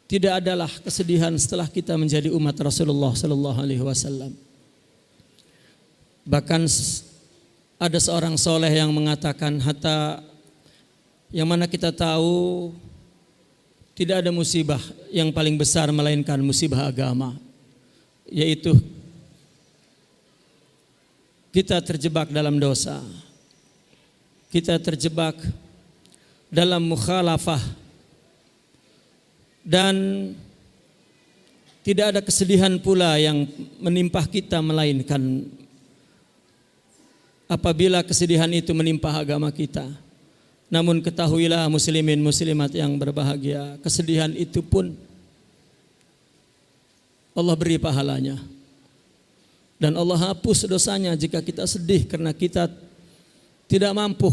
S7: tidak adalah kesedihan setelah kita menjadi umat Rasulullah sallallahu alaihi wasallam. Bahkan ada seorang soleh yang mengatakan, hatta yang mana kita tahu tidak ada musibah yang paling besar melainkan musibah agama, yaitu kita terjebak dalam dosa, kita terjebak dalam mukhalafah, dan tidak ada kesedihan pula yang menimpa kita melainkan apabila kesedihan itu menimpa agama kita. Namun ketahuilah muslimin muslimat yang berbahagia, kesedihan itu pun Allah beri pahalanya. Dan Allah hapus dosanya jika kita sedih karena kita tidak mampu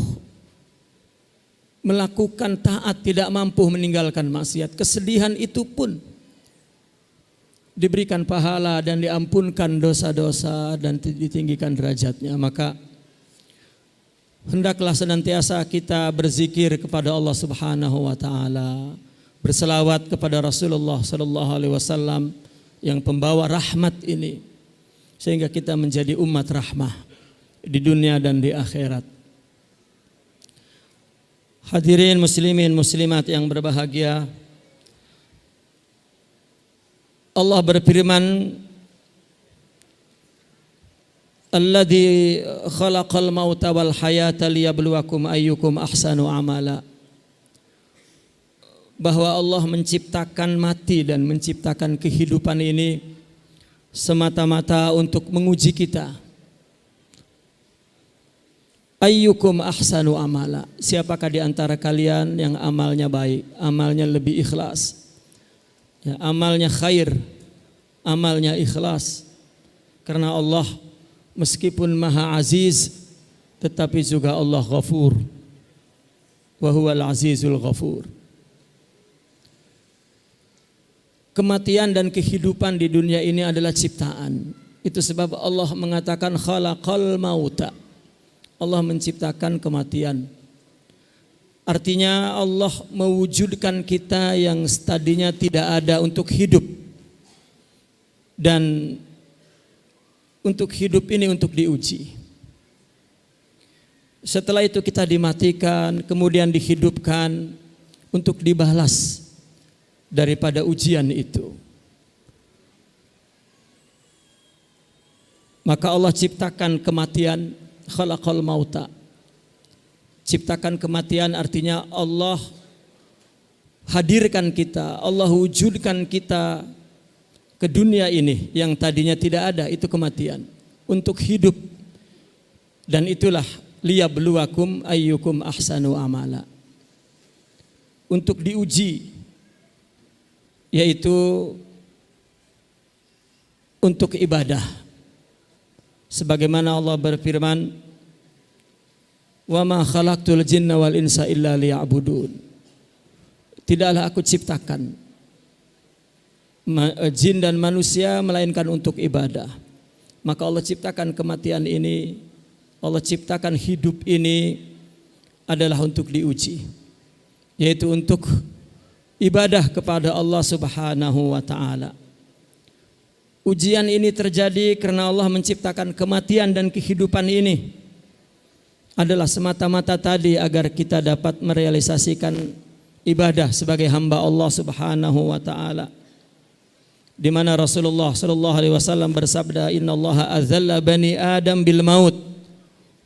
S7: melakukan taat, tidak mampu meninggalkan maksiat. Kesedihan itu pun diberikan pahala dan diampunkan dosa-dosa dan ditinggikan derajatnya. Maka hendaklah senantiasa kita berzikir kepada Allah Subhanahu wa taala, berselawat kepada Rasulullah sallallahu alaihi wasallam yang pembawa rahmat ini, sehingga kita menjadi umat rahmah di dunia dan di akhirat. Hadirin muslimin muslimat yang berbahagia, Allah berfirman, Alladzi khalaqal mauta wal hayata liyabluwakum ayyukum ahsanu amala. Bahwa Allah menciptakan mati dan menciptakan kehidupan ini semata-mata untuk menguji kita. Ayyukum ahsanu amala. Siapakah di antara kalian yang amalnya baik, amalnya lebih ikhlas, ya, amalnya khair, amalnya ikhlas. Karena Allah meskipun Maha Aziz, tetapi juga Allah Ghafur. Wa huwal azizul ghafur. Kematian dan kehidupan di dunia ini adalah ciptaan. Itu sebab Allah mengatakan khalaqal mauta. Allah menciptakan kematian. Artinya Allah mewujudkan kita yang tadinya tidak ada untuk hidup. Dan untuk hidup ini untuk diuji. Setelah itu kita dimatikan, kemudian dihidupkan untuk dibalas daripada ujian itu. Maka Allah ciptakan kematian, khalaqal mauta. Ciptakan kematian artinya Allah hadirkan kita, Allah wujudkan kita ke dunia ini yang tadinya tidak ada, itu kematian, untuk hidup. Dan itulah liyabluwakum ayyukum ahsanu amala, untuk diuji, yaitu untuk ibadah. Sebagaimana Allah berfirman, wa ma khalaqtul jinna wal insa illa liya'budun. Tidaklah aku ciptakan jin dan manusia melainkan untuk ibadah. Maka Allah ciptakan kematian ini, Allah ciptakan hidup ini adalah untuk diuji, yaitu untuk ibadah kepada Allah Subhanahu wa ta'ala. Ujian ini terjadi karena Allah menciptakan kematian dan kehidupan ini adalah semata-mata tadi agar kita dapat merealisasikan ibadah sebagai hamba Allah Subhanahu wa ta'ala. Di mana Rasulullah sallallahu alaihi wasallam bersabda, innallaha azalla bani Adam bil maut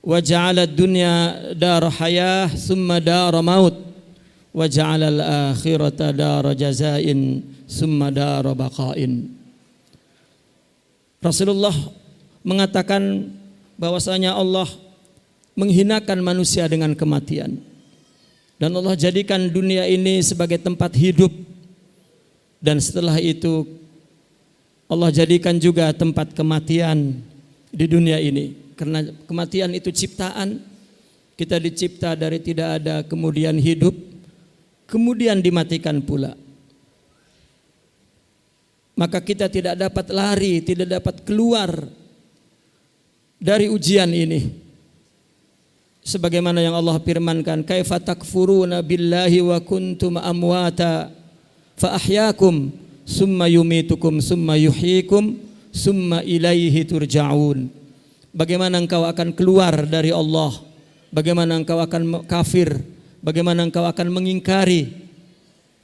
S7: wa ja'ala ad-dunya dar hayah thumma dar maut wa ja'ala al-akhirata dar jazain thumma dar baqain. Rasulullah mengatakan bahwasanya Allah menghinakan manusia dengan kematian, dan Allah jadikan dunia ini sebagai tempat hidup, dan setelah itu Allah jadikan juga tempat kematian di dunia ini. Karena kematian itu ciptaan, kita dicipta dari tidak ada kemudian hidup, kemudian dimatikan pula. Maka kita tidak dapat lari, tidak dapat keluar dari ujian ini. Sebagaimana yang Allah firmankan, kaifa takfuruna billahi wa kuntum amwata fa ahyaakum summa yumitukum summa yuhyikum summa ilaihi turja'un. Bagaimana engkau akan keluar dari Allah? Bagaimana engkau akan kafir? Bagaimana engkau akan mengingkari?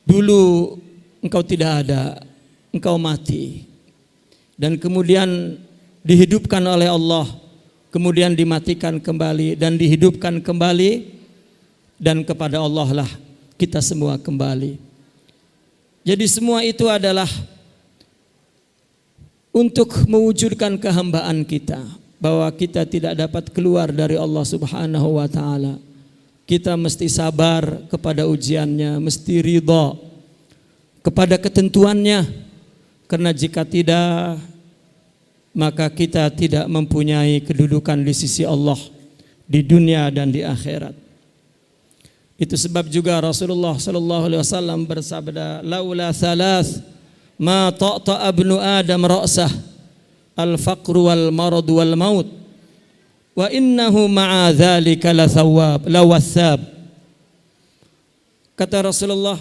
S7: Dulu engkau tidak ada, engkau mati, dan kemudian dihidupkan oleh Allah, kemudian dimatikan kembali dan dihidupkan kembali, dan kepada Allah lah kita semua kembali. Jadi semua itu adalah untuk mewujudkan kehambaan kita, bahwa kita tidak dapat keluar dari Allah Subhanahu wa ta'ala. Kita mesti sabar kepada ujiannya, mesti ridha kepada ketentuannya. Karena jika tidak, maka kita tidak mempunyai kedudukan di sisi Allah di dunia dan di akhirat. Itu sebab juga Rasulullah sallallahu alaihi wasallam bersabda, laula thalath ma ta'ta ibnu adam ra'sah al-faqru wal marad wal maut wa innahu ma'a dzalika lawathab. Kata Rasulullah,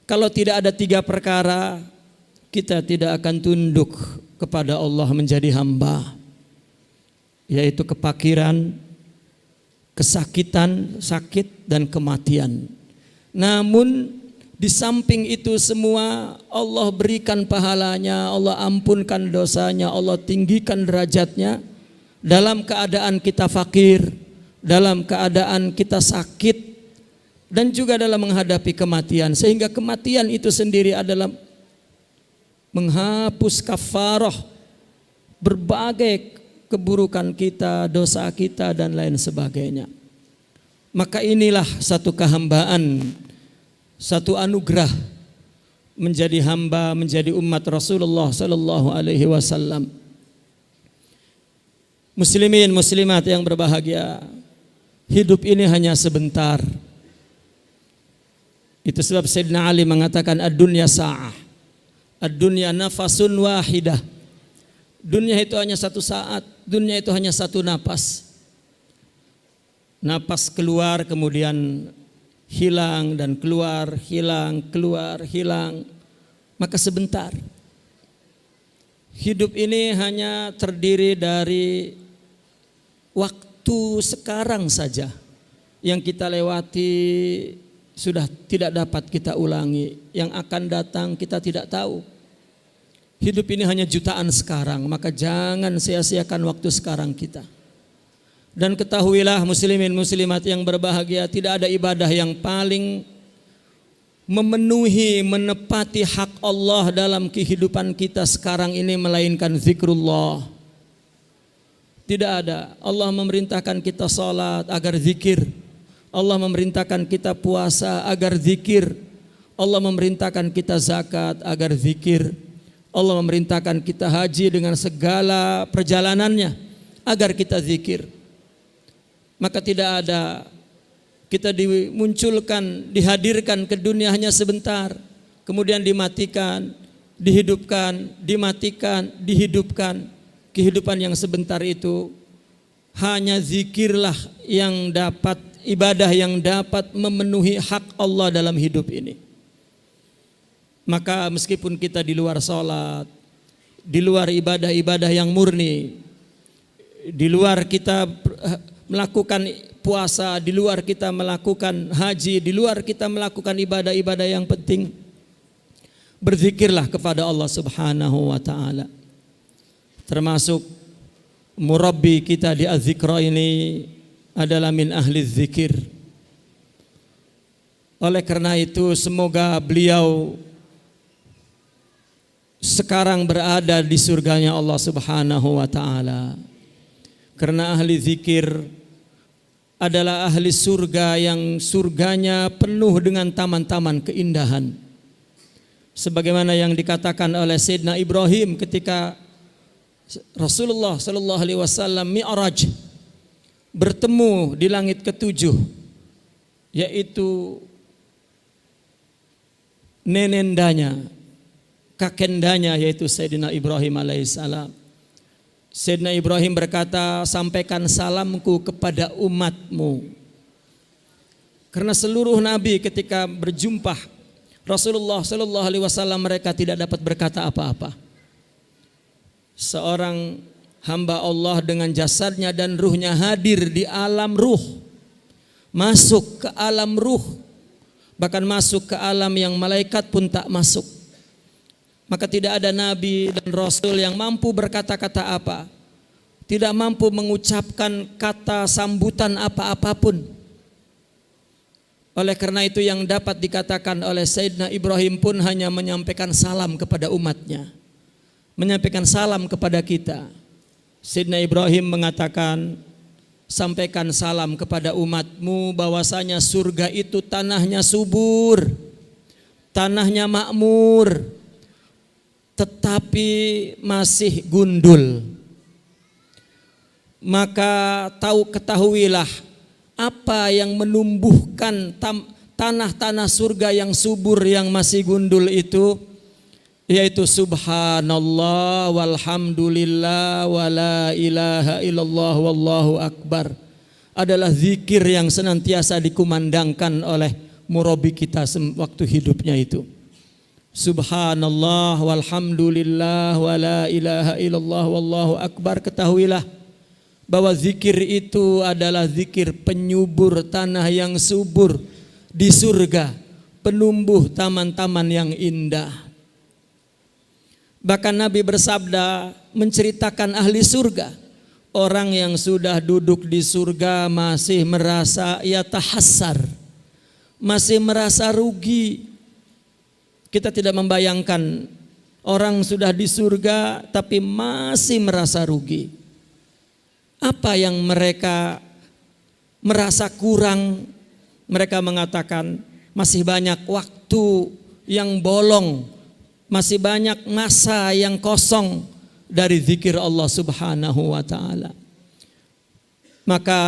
S7: kalau tidak ada 3 perkara, kita tidak akan tunduk kepada Allah menjadi hamba, yaitu kepakiran, kesakitan, sakit, dan kematian. Namun di samping itu semua Allah berikan pahalanya, Allah ampunkan dosanya, Allah tinggikan derajatnya dalam keadaan kita fakir, dalam keadaan kita sakit, dan juga dalam menghadapi kematian. Sehingga kematian itu sendiri adalah menghapus kafarah berbagai keburukan kita, dosa kita, dan lain sebagainya. Maka inilah satu kehambaan, satu anugerah menjadi hamba, menjadi umat Rasulullah sallallahu alaihi wasallam. Muslimin muslimat yang berbahagia, hidup ini hanya sebentar. Itu sebab Sayyidina Ali mengatakan ad-dunya sa'ah. Ad-dunya nafasun wahidah. Dunia itu hanya satu saat, dunia itu hanya satu napas. Napas keluar kemudian hilang, dan keluar, hilang, keluar, hilang. Maka sebentar. Hidup ini hanya terdiri dari waktu sekarang saja. Yang kita lewati sudah tidak dapat kita ulangi, yang akan datang kita tidak tahu. Hidup ini hanya jutaan sekarang, maka jangan sia-siakan waktu sekarang kita. Dan ketahuilah muslimin muslimat yang berbahagia, tidak ada ibadah yang paling memenuhi, menepati hak Allah dalam kehidupan kita sekarang ini melainkan zikrullah. Tidak ada. Allah memerintahkan kita salat agar zikir. Allah memerintahkan kita puasa agar zikir. Allah memerintahkan kita zakat agar zikir. Allah memerintahkan kita haji dengan segala perjalanannya agar kita zikir. Maka tidak ada kita dimunculkan, dihadirkan ke dunia hanya sebentar, kemudian dimatikan, dihidupkan, dimatikan, dihidupkan. Kehidupan yang sebentar itu hanya zikirlah yang dapat, ibadah yang dapat memenuhi hak Allah dalam hidup ini. Maka meskipun kita di luar sholat, di luar ibadah-ibadah yang murni, di luar kita melakukan puasa, di luar kita melakukan haji, di luar kita melakukan ibadah-ibadah yang penting, berzikirlah kepada Allah Subhanahu wa ta'ala. Termasuk murabbi kita di Az-Zikra ini adalah min ahli zikir. Oleh karena itu semoga beliau sekarang berada di surganya Allah Subhanahu wa ta'ala. Karena ahli zikir adalah ahli surga yang surganya penuh dengan taman-taman keindahan. Sebagaimana yang dikatakan oleh Sayyidina Ibrahim ketika Rasulullah sallallahu alaihi wasallam mi'raj bertemu di langit ketujuh, yaitu nenendanya, kakendanya, yaitu Sayyidina Ibrahim alaihissalam. Sayyidina Ibrahim berkata, sampaikan salamku kepada umatmu. Karena seluruh nabi ketika berjumpa Rasulullah sallallahu alaihi wasallam mereka tidak dapat berkata apa-apa. Seorang hamba Allah dengan jasadnya dan ruhnya hadir di alam ruh, masuk ke alam ruh, bahkan masuk ke alam yang malaikat pun tak masuk. Maka tidak ada nabi dan rasul yang mampu berkata-kata apa, tidak mampu mengucapkan kata sambutan apa-apapun. Oleh karena itu yang dapat dikatakan oleh Sayyidina Ibrahim pun hanya menyampaikan salam kepada umatnya, menyampaikan salam kepada kita. Sayyidina Ibrahim mengatakan, sampaikan salam kepada umatmu bahwasanya surga itu tanahnya subur, tanahnya makmur, tetapi masih gundul. Maka ketahuilah apa yang menumbuhkan tanah-tanah surga yang subur yang masih gundul itu, yaitu subhanallah walhamdulillah wala ilaha illallah wallahu akbar, adalah zikir yang senantiasa dikumandangkan oleh murabi kita waktu hidupnya itu. Subhanallah walhamdulillah wala ilaha illallah wallahu akbar. Ketahuilah bahwa zikir itu adalah zikir penyubur tanah yang subur di surga, penumbuh taman-taman yang indah. Bahkan Nabi bersabda menceritakan ahli surga, orang yang sudah duduk di surga masih merasa yatahassar, masih merasa rugi. Kita tidak membayangkan orang sudah di surga tapi masih merasa rugi. Apa yang mereka merasa kurang? Mereka mengatakan masih banyak waktu yang bolong, masih banyak masa yang kosong dari zikir Allah Subhanahu wa ta'ala. Maka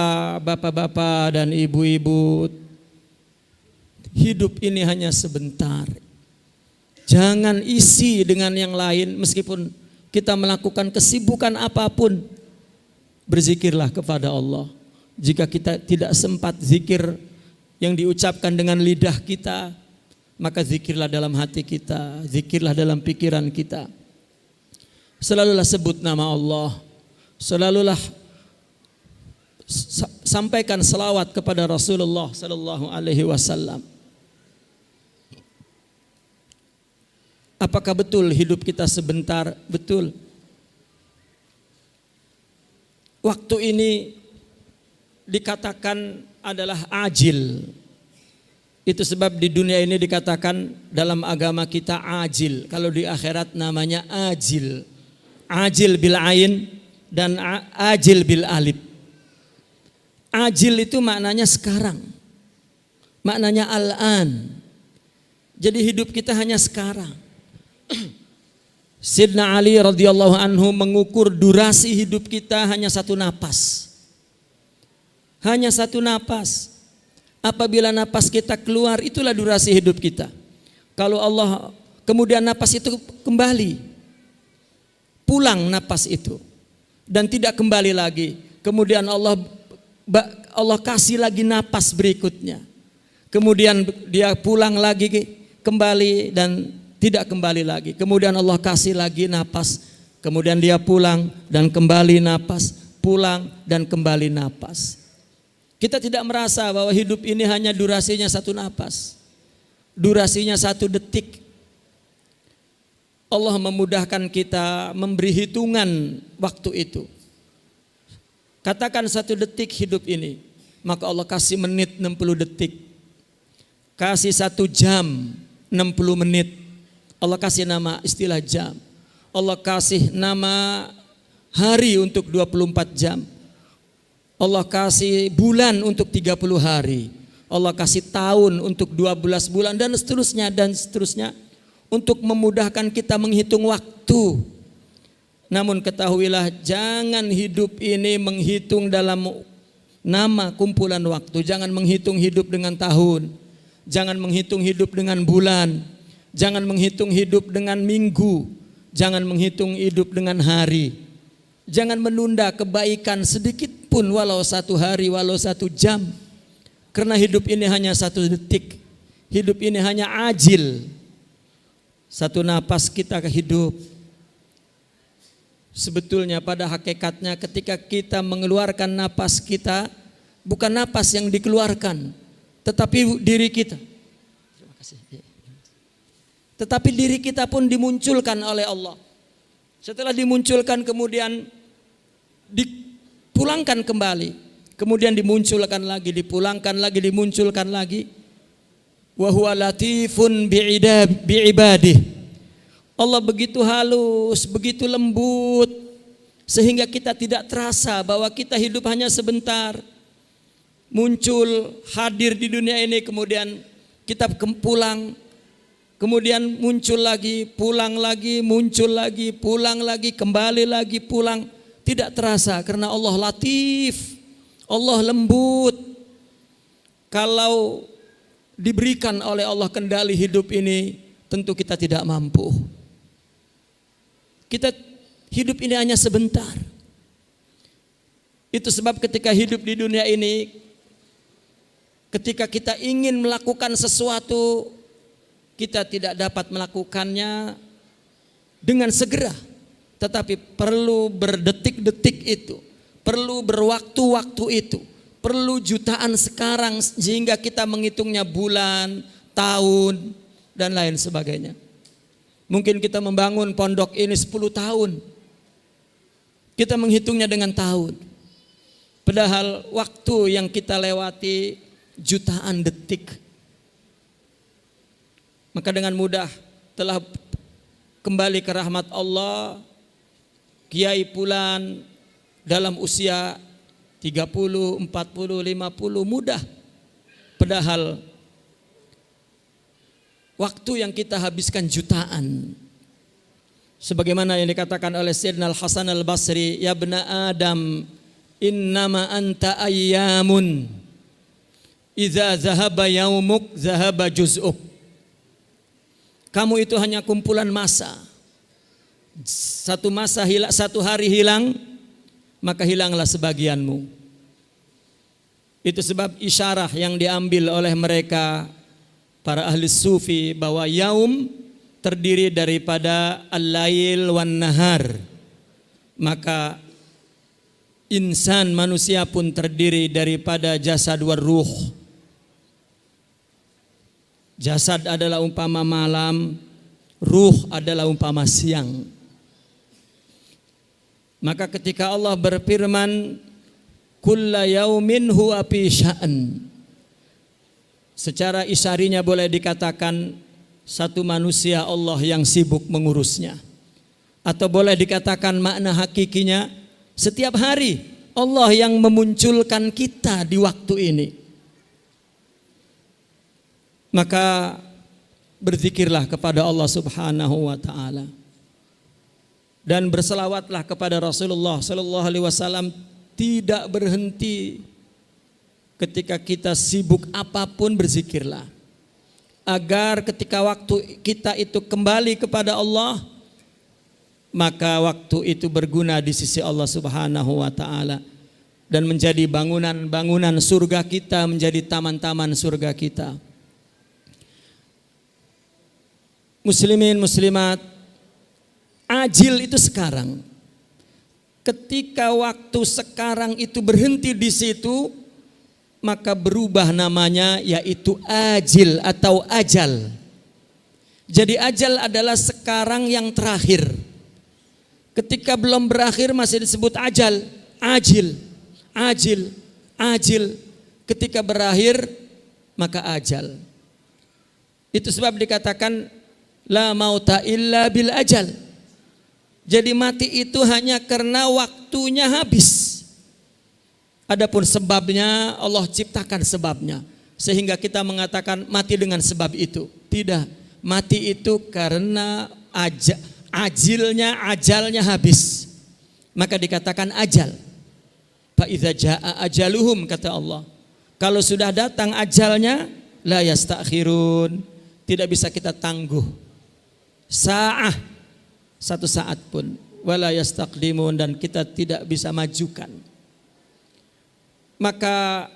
S7: bapak-bapak dan ibu-ibu, hidup ini hanya sebentar. Jangan isi dengan yang lain. Meskipun kita melakukan kesibukan apapun, berzikirlah kepada Allah. Jika kita tidak sempat zikir yang diucapkan dengan lidah kita, maka zikirlah dalam hati kita, zikirlah dalam pikiran kita. Selalulah sebut nama Allah, selalulah sampaikan selawat kepada Rasulullah sallallahu alaihi wasallam. Apakah betul hidup kita sebentar? Betul. Waktu ini dikatakan adalah ajil. Itu sebab di dunia ini dikatakan dalam agama kita ajil. Kalau di akhirat namanya ajil. Ajil bil ain dan ajil bil alif. Ajil itu maknanya sekarang. Maknanya al-an. Jadi hidup kita hanya sekarang. Sayyidina Ali radhiyallahu anhu mengukur durasi hidup kita hanya satu napas. Hanya satu napas. Apabila napas kita keluar, itulah durasi hidup kita. Kalau Allah kemudian napas itu kembali, pulang napas itu dan tidak kembali lagi. Kemudian Allah kasih lagi napas berikutnya. Kemudian dia pulang lagi kembali dan tidak kembali lagi. Kemudian Allah kasih lagi napas. Kemudian dia pulang dan kembali napas, pulang dan kembali napas. Kita tidak merasa bahwa hidup ini hanya durasinya satu napas. Durasinya 1 detik. Allah memudahkan kita memberi hitungan waktu itu. Katakan 1 detik hidup ini, maka Allah kasih menit 60 detik. Kasih 1 jam 60 menit. Allah kasih nama istilah jam. Allah kasih nama hari untuk 24 jam. Allah kasih bulan untuk 30 hari. Allah kasih tahun untuk 12 bulan dan seterusnya untuk memudahkan kita menghitung waktu. Namun ketahuilah, jangan hidup ini menghitung dalam nama kumpulan waktu. Jangan menghitung hidup dengan tahun. Jangan menghitung hidup dengan bulan. Jangan menghitung hidup dengan minggu. Jangan menghitung hidup dengan hari. Jangan menunda kebaikan sedikit pun, walau 1 hari, walau 1 jam. Karena hidup ini hanya 1 detik. Hidup ini hanya ajil. 1 napas kita hidup. Sebetulnya pada hakikatnya ketika kita mengeluarkan napas kita, bukan napas yang dikeluarkan, tetapi diri kita. Terima kasih. Tetapi diri kita pun dimunculkan oleh Allah. Setelah dimunculkan kemudian dipulangkan kembali. Kemudian dimunculkan lagi, dipulangkan lagi, dimunculkan lagi. Wa huwa latifun bi'ibadih. Allah begitu halus, begitu lembut, sehingga kita tidak terasa bahwa kita hidup hanya sebentar. Muncul, hadir di dunia ini, kemudian kita pulang. Kemudian muncul lagi, pulang lagi, muncul lagi, pulang lagi, kembali lagi, pulang. Tidak terasa karena Allah latif, Allah lembut. Kalau diberikan oleh Allah kendali hidup ini, tentu kita tidak mampu. Kita hidup ini hanya sebentar. Itu sebab ketika hidup di dunia ini, ketika kita ingin melakukan sesuatu, kita tidak dapat melakukannya dengan segera, tetapi perlu berdetik-detik itu, perlu berwaktu-waktu itu, perlu jutaan sekarang sehingga kita menghitungnya bulan, tahun, dan lain sebagainya. Mungkin kita membangun pondok ini 10 tahun, kita menghitungnya dengan tahun. Padahal waktu yang kita lewati jutaan detik. Maka dengan mudah telah kembali ke rahmat Allah. Kiai Pulan dalam usia 30, 40, 50 mudah. Padahal waktu yang kita habiskan jutaan. Sebagaimana yang dikatakan oleh Sayyidina Al-Hasan Al-Basri, ya bna Adam, innama anta ayyamun, idza zahaba yaumuk zahaba juz'uk. Kamu itu hanya kumpulan masa. Satu masa hilang, 1 hari hilang, maka hilanglah sebagianmu. Itu sebab isyarah yang diambil oleh mereka para ahli sufi bahwa yaum terdiri daripada al-lail wan nahar. Maka insan manusia pun terdiri daripada jasad war ruh. Jasad adalah umpama malam, ruh adalah umpama siang. Maka ketika Allah berfirman, kulla yaumin huwa fi sya'an. Secara isyarinya boleh dikatakan satu manusia Allah yang sibuk mengurusnya. Atau boleh dikatakan makna hakikinya setiap hari Allah yang memunculkan kita di waktu ini. Maka berzikirlah kepada Allah Subhanahu wa taala. Dan berselawatlah kepada Rasulullah sallallahu alaihi wasallam, tidak berhenti ketika kita sibuk apapun berzikirlah. Agar ketika waktu kita itu kembali kepada Allah, maka waktu itu berguna di sisi Allah Subhanahu wa taala dan menjadi bangunan-bangunan surga kita, menjadi taman-taman surga kita. Muslimin muslimat, ajil itu sekarang. Ketika waktu sekarang itu berhenti di situ, maka berubah namanya yaitu ajil atau ajal. Jadi ajal adalah sekarang yang terakhir. Ketika belum berakhir masih disebut ajal, ajil, ajil, ajil. Ketika berakhir maka ajal. Itu sebab dikatakan la mauta illa bil ajal. Jadi mati itu hanya karena waktunya habis. Adapun sebabnya Allah ciptakan sebabnya. Sehingga kita mengatakan mati dengan sebab itu. Tidak, mati itu karena ajalnya habis. Maka dikatakan ajal. Fa idza jaa ajaluhum, kata Allah. Kalau sudah datang ajalnya, la yastakhirun, tidak bisa kita tangguh. Sa'ah, satu saat pun, wala yastaqdimun, dan kita tidak bisa majukan. Maka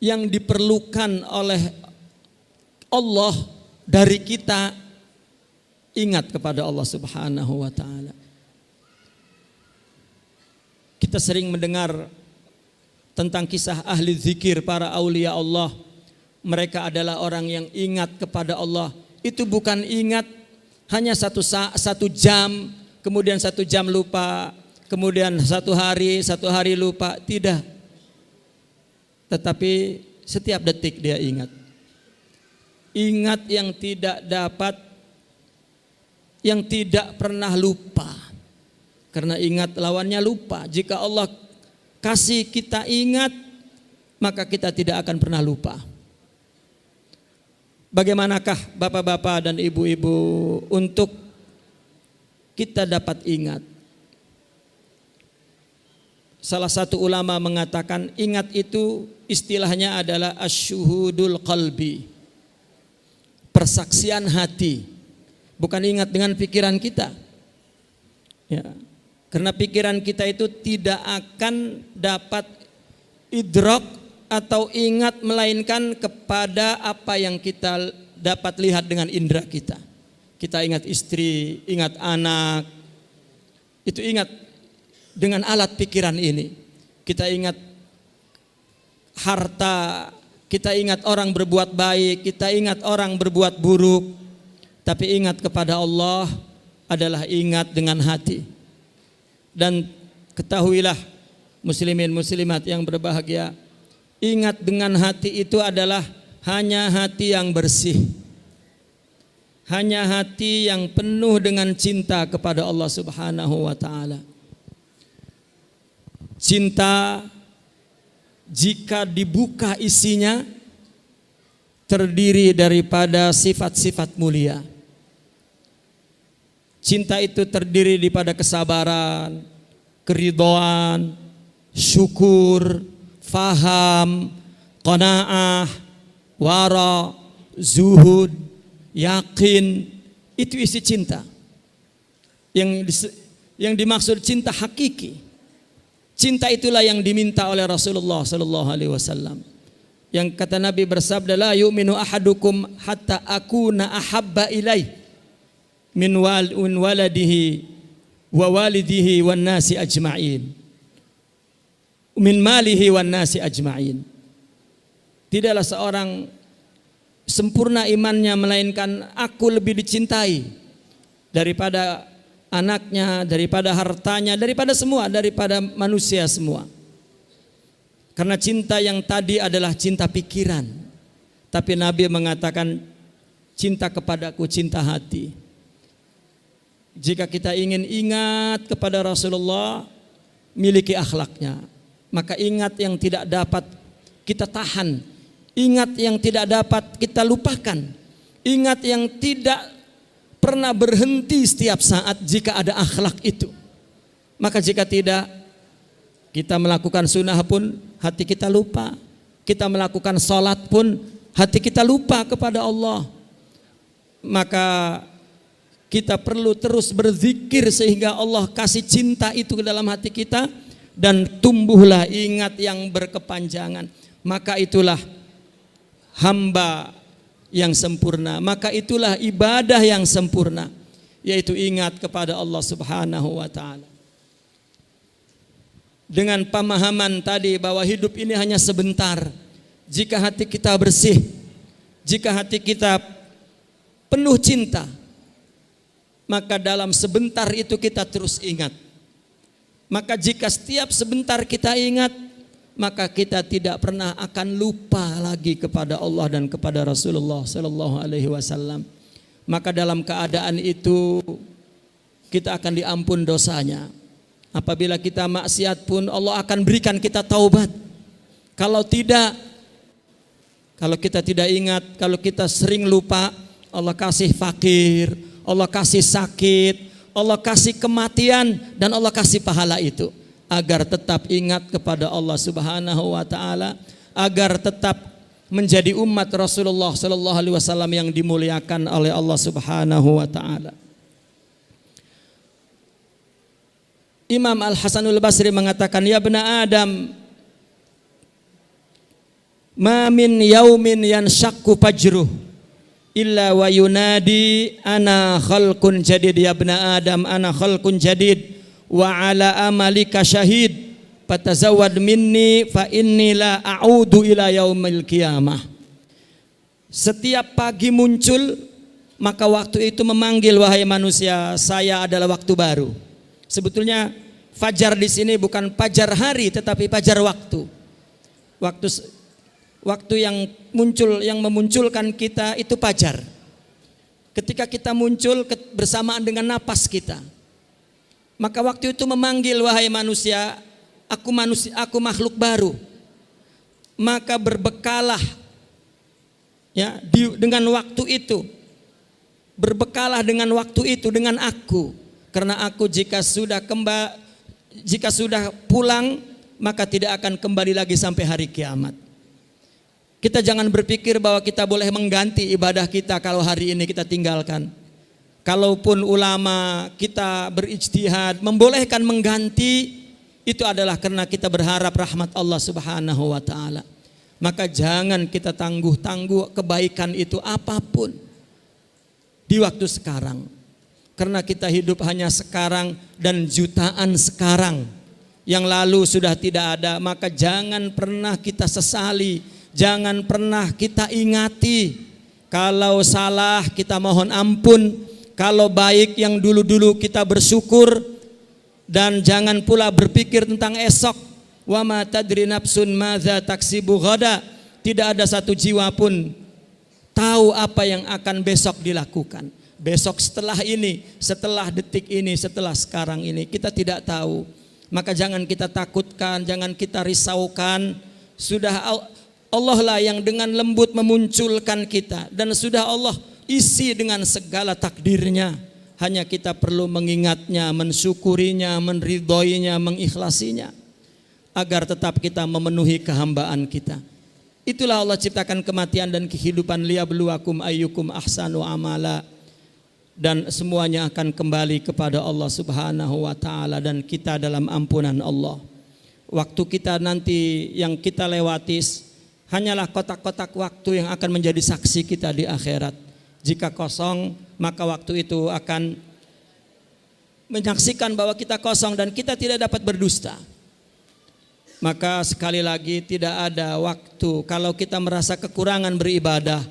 S7: yang diperlukan oleh Allah dari kita, ingat kepada Allah Subhanahu wa taala. Kita sering mendengar tentang kisah ahli zikir, para aulia Allah. Mereka adalah orang yang ingat kepada Allah. Itu bukan ingat hanya satu jam, kemudian 1 jam lupa, kemudian 1 hari lupa. Tidak. Tetapi setiap detik dia ingat. Ingat yang tidak dapat, yang tidak pernah lupa. Karena ingat lawannya lupa. Jika Allah kasih kita ingat, maka kita tidak akan pernah lupa. Bagaimanakah bapak-bapak dan ibu-ibu untuk kita dapat ingat? Salah satu ulama mengatakan ingat itu istilahnya adalah asyuhudul qalbi, persaksian hati. Bukan ingat dengan pikiran kita. Ya. Karena pikiran kita itu tidak akan dapat idrak atau ingat melainkan kepada apa yang kita dapat lihat dengan indera kita. Kita ingat istri, ingat anak. Itu ingat dengan alat pikiran ini. Kita ingat harta, kita ingat orang berbuat baik, kita ingat orang berbuat buruk. Tapi ingat kepada Allah adalah ingat dengan hati. Dan ketahuilah muslimin muslimat yang berbahagia, ingat dengan hati itu adalah hanya hati yang bersih. Hanya hati yang penuh dengan cinta kepada Allah Subhanahu wa taala. Cinta jika dibuka isinya terdiri daripada sifat-sifat mulia. Cinta itu terdiri daripada kesabaran, keridhaan, syukur, faham, qanaah, wara, zuhud, yakin. Itu isi cinta. Yang dimaksud cinta hakiki. Cinta itulah yang diminta oleh Rasulullah sallallahu alaihi wasallam. Yang kata Nabi bersabda, la yu'minu ahadukum hatta akuna ahabba ilaih min waladihi wa walidihi wan nasi ajma'in. Min malihi wan nasi ajma'in. Tidaklah seorang sempurna imannya melainkan aku lebih dicintai daripada anaknya, daripada hartanya, daripada semua, daripada manusia semua. Karena cinta yang tadi adalah cinta pikiran, tapi Nabi mengatakan cinta kepadaku cinta hati. Jika kita ingin ingat kepada Rasulullah, miliki akhlaknya, maka ingat yang tidak dapat kita tahan, ingat yang tidak dapat kita lupakan, ingat yang tidak pernah berhenti setiap saat jika ada akhlak itu. Maka jika tidak, kita melakukan sunnah pun hati kita lupa, kita melakukan sholat pun hati kita lupa kepada Allah. Maka kita perlu terus berzikir sehingga Allah kasih cinta itu ke dalam hati kita, dan tumbuhlah ingat yang berkepanjangan. Maka itulah hamba yang sempurna, maka itulah ibadah yang sempurna, yaitu ingat kepada Allah Subhanahu wa ta'ala. Dengan pemahaman tadi bahwa hidup ini hanya sebentar, jika hati kita bersih, jika hati kita penuh cinta, maka dalam sebentar itu kita terus ingat. Maka jika setiap sebentar kita ingat, maka kita tidak pernah akan lupa lagi kepada Allah dan kepada Rasulullah sallallahu alaihi wasallam. Maka dalam keadaan itu kita akan diampun dosanya. Apabila kita maksiat pun Allah akan berikan kita taubat. Kalau tidak, kalau kita tidak ingat, kalau kita sering lupa, Allah kasih fakir, Allah kasih sakit, Allah kasih kematian, dan Allah kasih pahala itu agar tetap ingat kepada Allah Subhanahu wa ta'ala, agar tetap menjadi umat Rasulullah sallallahu alaihi wasallam yang dimuliakan oleh Allah Subhanahu wa ta'ala. Imam Al-Hasanul Basri mengatakan, ya bna Adam, ma min yaumin yanshaqu fajruh illa wa yunadi ana khalqun jadid, ya bna Adam ana khalqun jadid wa ala amalika syahid fatazawwad minni fa inni la a'udu ila yaumil qiyamah. Setiap pagi muncul, maka waktu itu memanggil, wahai manusia, saya adalah waktu baru. Sebetulnya fajar di sini bukan fajar hari, tetapi fajar waktu. Waktu yang muncul, yang memunculkan kita itu fajar. Ketika kita muncul bersamaan dengan napas kita, maka waktu itu memanggil, wahai manusia, aku makhluk baru. Maka berbekalah ya dengan waktu itu. Berbekalah dengan waktu itu, dengan aku. Karena aku jika sudah pulang, maka tidak akan kembali lagi sampai hari kiamat. Kita jangan berpikir bahwa kita boleh mengganti ibadah kita kalau hari ini kita tinggalkan. Kalaupun ulama kita berijtihad membolehkan mengganti, itu adalah karena kita berharap rahmat Allah Subhanahu wa ta'ala. Maka jangan kita tangguh-tangguh kebaikan itu apapun di waktu sekarang. Karena kita hidup hanya sekarang dan jutaan sekarang. Yang lalu sudah tidak ada, maka jangan pernah kita sesali, jangan pernah kita ingati. Kalau salah kita mohon ampun, kalau baik yang dulu-dulu kita bersyukur, dan jangan pula berpikir tentang esok. Wa ma tadri nafsun madza taksibu ghada. Tidak ada satu jiwa pun tahu apa yang akan besok dilakukan. Besok setelah ini, setelah detik ini, setelah sekarang ini, kita tidak tahu. Maka jangan kita takutkan, jangan kita risaukan. Sudah Allah lah yang dengan lembut memunculkan kita, dan sudah Allah isi dengan segala takdirnya. Hanya kita perlu mengingatnya, mensyukurinya, menridhoinya, mengikhlasinya, agar tetap kita memenuhi kehambaan kita. Itulah Allah ciptakan kematian dan kehidupan, liyabluwakum ayyukum ahsanu amala. Dan semuanya akan kembali kepada Allah Subhanahu wa ta'ala, dan kita dalam ampunan Allah. Waktu kita nanti yang kita lewati hanyalah kotak-kotak waktu yang akan menjadi saksi kita di akhirat. Jika kosong, maka waktu itu akan menyaksikan bahwa kita kosong dan kita tidak dapat berdusta. Maka sekali lagi, tidak ada waktu kalau kita merasa kekurangan beribadah,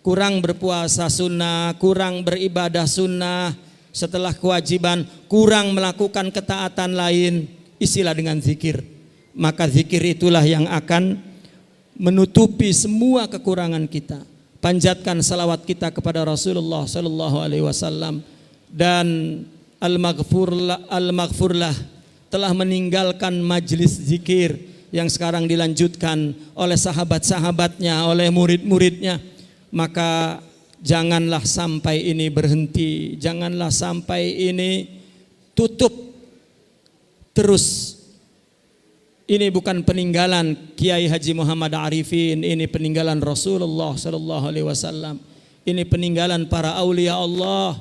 S7: kurang berpuasa sunnah, kurang beribadah sunnah, setelah kewajiban kurang melakukan ketaatan lain, isilah dengan zikir. maka zikir itulah yang akan menutupi semua kekurangan kita. Panjatkan salawat kita kepada Rasulullah sallallahu alaihi wasallam, dan al-maghfurlah telah meninggalkan majlis zikir yang sekarang dilanjutkan oleh sahabat-sahabatnya, oleh murid-muridnya. Maka janganlah sampai ini berhenti, janganlah sampai ini tutup terus. Ini bukan peninggalan Kiai Haji Muhammad Arifin, ini peninggalan Rasulullah sallallahu alaihi wasallam. Ini peninggalan para aulia Allah.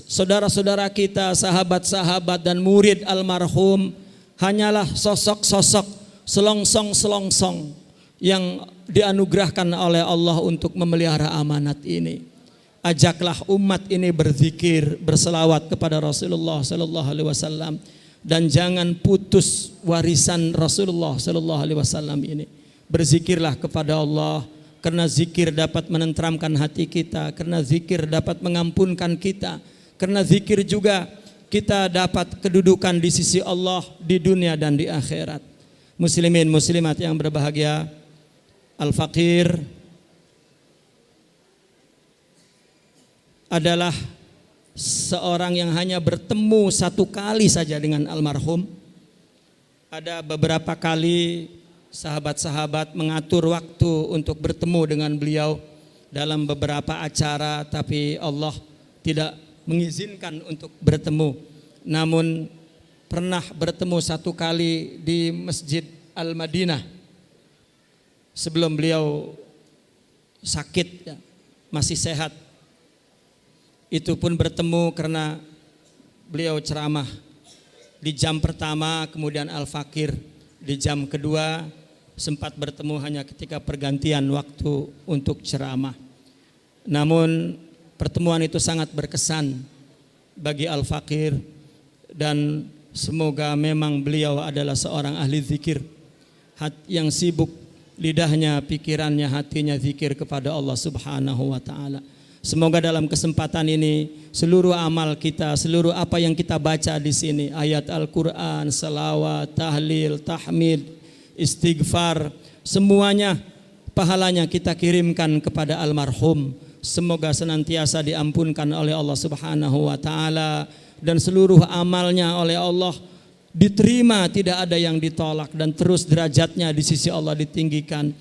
S7: Saudara-saudara kita, sahabat-sahabat dan murid almarhum hanyalah sosok-sosok selongsong-selongsong yang dianugerahkan oleh Allah untuk memelihara amanat ini. Ajaklah umat ini berzikir, berselawat kepada Rasulullah sallallahu alaihi wasallam, dan jangan putus warisan Rasulullah sallallahu alaihi wasallam ini. Berzikirlah kepada Allah, karena zikir dapat menenteramkan hati kita, karena zikir dapat mengampunkan kita, karena zikir juga kita dapat kedudukan di sisi Allah di dunia dan di akhirat. Muslimin muslimat yang berbahagia, al-faqir adalah seorang yang hanya bertemu satu kali saja dengan almarhum. Ada beberapa kali sahabat-sahabat mengatur waktu untuk bertemu dengan beliau dalam beberapa acara, tapi Allah tidak mengizinkan untuk bertemu. Namun pernah bertemu satu kali di Masjid Al-Madinah sebelum beliau sakit, masih sehat. Itu pun bertemu karena beliau ceramah di jam pertama, kemudian al-fakir di jam kedua. Sempat bertemu hanya ketika pergantian waktu untuk ceramah. Namun pertemuan itu sangat berkesan bagi al-fakir, dan semoga memang beliau adalah seorang ahli zikir yang sibuk lidahnya, pikirannya, hatinya zikir kepada Allah Subhanahu wa taala. Semoga dalam kesempatan ini seluruh amal kita, seluruh apa yang kita baca di sini, ayat Al-Qur'an, salawat, tahlil, tahmid, istighfar, semuanya pahalanya kita kirimkan kepada almarhum. Semoga senantiasa diampunkan oleh Allah Subhanahu wa taala, dan seluruh amalnya oleh Allah diterima, tidak ada yang ditolak, dan terus derajatnya di sisi Allah ditinggikan,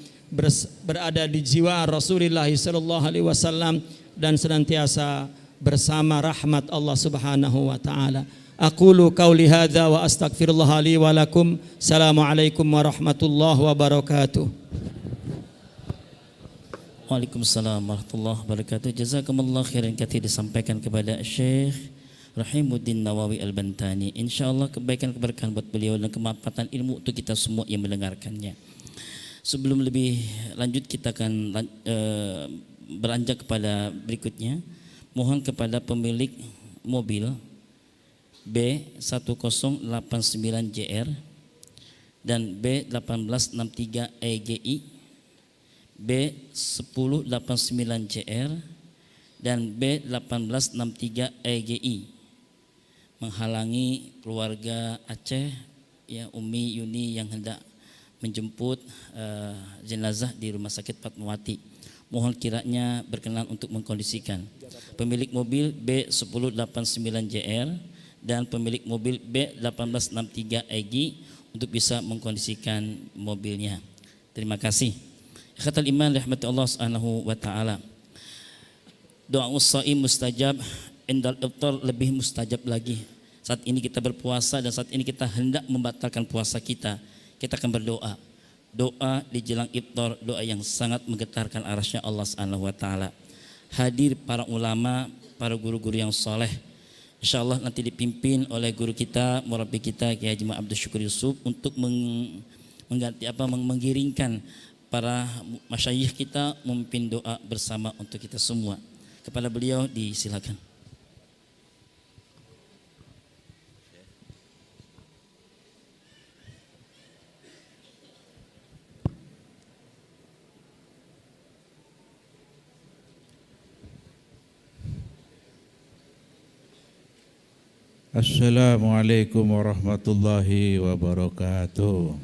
S7: berada di jiwa Rasulullah sallallahu alaihi wasallam, dan senantiasa bersama rahmat Allah Subhanahu wa taala. Aqulu qauli hadza wa astaghfirullah li wa lakum. Assalamualaikum warahmatullahi wabarakatuh.
S4: Waalaikumsalam warahmatullahi wabarakatuh. Jazakumullah khairan katsir disampaikan kepada Syekh Rahimuddin Nawawi Al-Bantani. Insyaallah kebaikan keberkahan buat beliau dan kemanfaatan ilmu untuk kita semua yang mendengarkannya. Sebelum lebih lanjut kita akan beranjak kepada berikutnya. Mohon kepada pemilik mobil B1089JR dan B1863EGI, B1089JR dan B1863EGI menghalangi keluarga Aceh, ya, Umi Yuni yang hendak menjemput jenazah di Rumah Sakit Fatmawati. Mohon kiranya berkenan untuk mengkondisikan pemilik mobil B1089JR dan pemilik mobil B1863EGI untuk bisa mengkondisikan mobilnya. Terima kasih. Khatul iman rahmati Allah Subhanahu wa taala. Doa usai mustajab, indal iftar lebih mustajab lagi. Saat ini kita berpuasa dan saat ini kita hendak membatalkan puasa kita. Kita akan berdoa. Doa di jelang iftar, doa yang sangat menggetarkan arasy Allah Subhanahu wa taala. Hadir para ulama, para guru-guru yang soleh. Insyaallah nanti dipimpin oleh guru kita, murabi kita Kiai Haji Abdul Syukur Yusuf untuk mengiringkan para masyayikh kita memimpin doa bersama untuk kita semua. Kepada beliau disilakan.
S8: Assalamualaikum warahmatullahi wabarakatuh.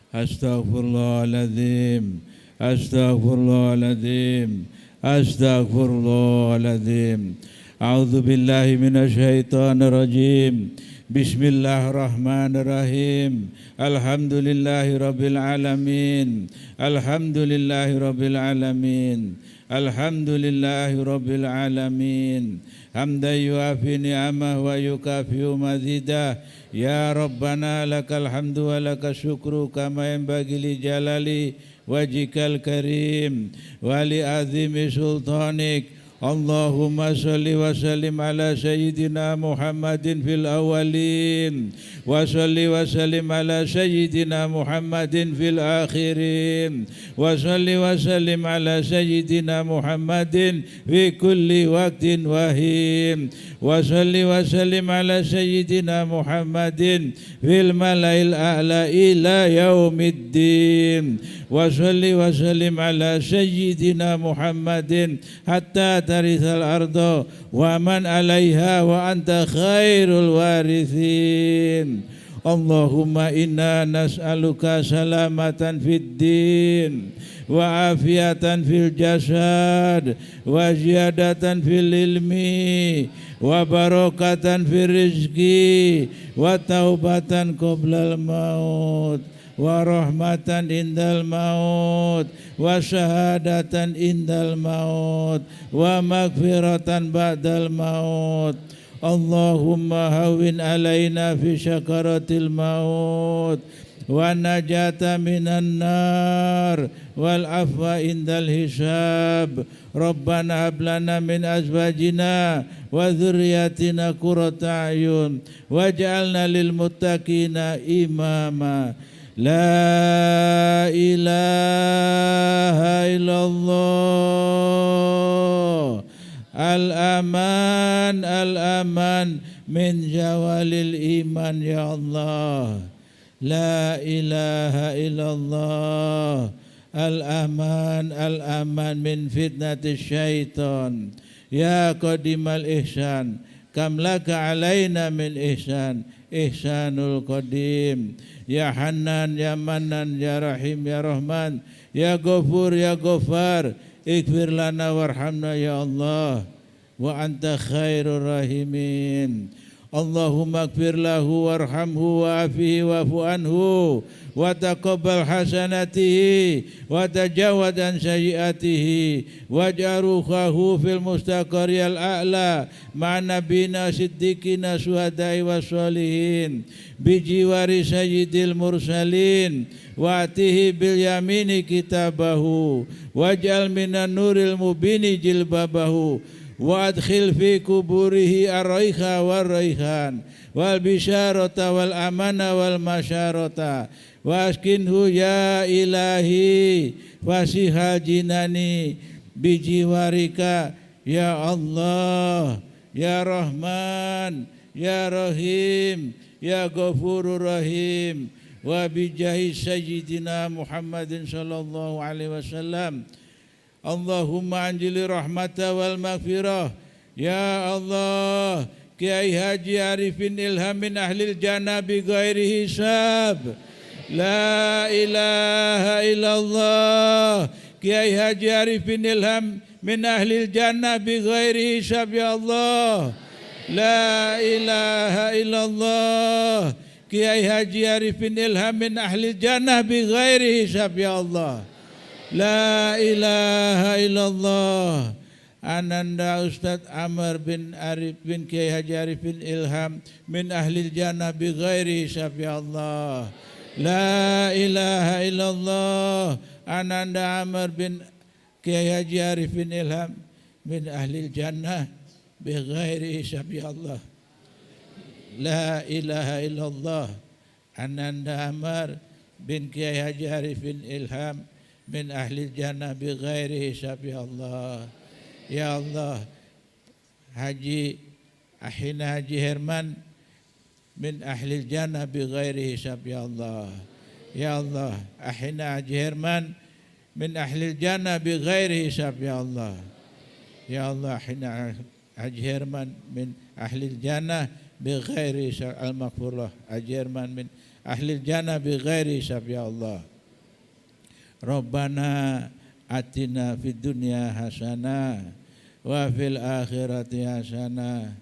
S8: Astaghfirullahaladzim, astaghfirullahaladzim, astaghfirullahaladzim. A'udzu billahi minasyaitonir rajim. Bismillahirrahmanirrahim. Alhamdulillahi rabbil alamin. Alhamdulillahi rabbil alamin. Alhamdulillahi rabbil alamin. Hamdan yuafi ni'amah wa yukafi'u mazidah. Ya Rabbana lakal hamdu wa lakal syukru kama yanbaghi li jalali wajhikal karim wa li azimi sultanik. Allahumma salli wa sallim ala sayyidina Muhammadin fil awwalin wa salli wa sallim ala sayyidina Muhammadin fil akhirin wa salli wa sallim ala sayyidina Muhammadin fi kulli waqtin wahim wa salli wa sallim ala sayyidina Muhammadin fil malail a'la ila yaumiddin wa salli wa sallim ala sayyidina Muhammadin hatta tarithal ardo wa man alaiha wa anta khairul warithin. Allahumma inna nas'aluka salamatan fid din wa afiatan fil jasad wa ziyadatan fil ilmi wa barakatan fil rizki wa taubatan qoblal maut wa rahmatan indal maut wa syahadatan indal maut wa maghfiratan ba'dal maut. Allahumma hawwin alaina fi syakaratil maut wa najata minan nar wal afwa indal hisab. Rabbana hab lana min azwajina wa dhurriyyatina qurrata a'yun waj'alna lil muttaqina imama. La ilaha illallah. Al-aman, al-aman min jawalil iman ya Allah. La ilaha illallah. Al-aman, al-aman min fitnatis syaitan. Ya qadimal ihsan, kam laka alaina min ihsan, ihsanul qadim. Ya Hanan, ya Manan, ya Rahim, ya Rahman, ya Ghafur, ya Ghaffar, ighfir lana warhamna ya Allah, wa anta khairur rahimin. Allahumma ighfir lahu warhamhu wa afihi wa'fu anhu wa taqabbal hasanatihi wa tajawad an sayyiatihi waj'al ruhahu fil mustaqarril a'la ma'a nabiyina siddiqina syuhada'i wassalihin bijiwari sayyidil mursalin wa atihi bil yamini kitabahu waj'al minan nuril mubini jilbabahu wa adkhil fi kuburihi ar-raiha war-raihan wal bisyarata wal amana wal masyarata wa askinhu ya ilahi fasihal jinani bijiwarika ya Allah ya Rahman ya Rahim ya Ghafurur Rahim wa bijahi sayyidina Muhammadin sallallahu alaihi wasallam. Allahumma anjili rahmata wal maghfirah ya Allah. Kiai Haji Arifin Ilham min ahlil jannah bi ghairi hisab. La ilaha illallah. Kiai Haji Arifin Ilham min ahlil jannah bi ghairi hisab ya Allah. La ilaha illallah. Kiai Haji Arifin Ilham min ahlil jannah bi ghairi hisab ya Allah. La ilaha illallah. Ananda Ustadz Amr bin Arif bin Kiai Haji Arifin Ilham min ahlil jannah bi ghairi hisab ya Allah. La ilaha illallah. Ananda Amr bin Kiai Haji Arifin Ilham min ahlil jannah bi ghairi hisab ya Allah. La ilaha illallah. Ananda Amr bin Kiai Haji Arifin Ilham min ahli jannah bi ghairi hisab ya Allah. Ya Allah, Haji Ahina Haji Herman min ahli jannah bi ghairi hisab ya Allah. Ya Allah, Ahina Haji Herman min ahli jannah bi ghairi hisab ya Allah. Ya Allah hina Haji Herman min ahli jannah bighairi hisab al-maghfurlah. Haji Herman min ahli jannah bighairi hisab ya Allah. Rabbana atina fid dunya hasanah wa fil akhirati hasanah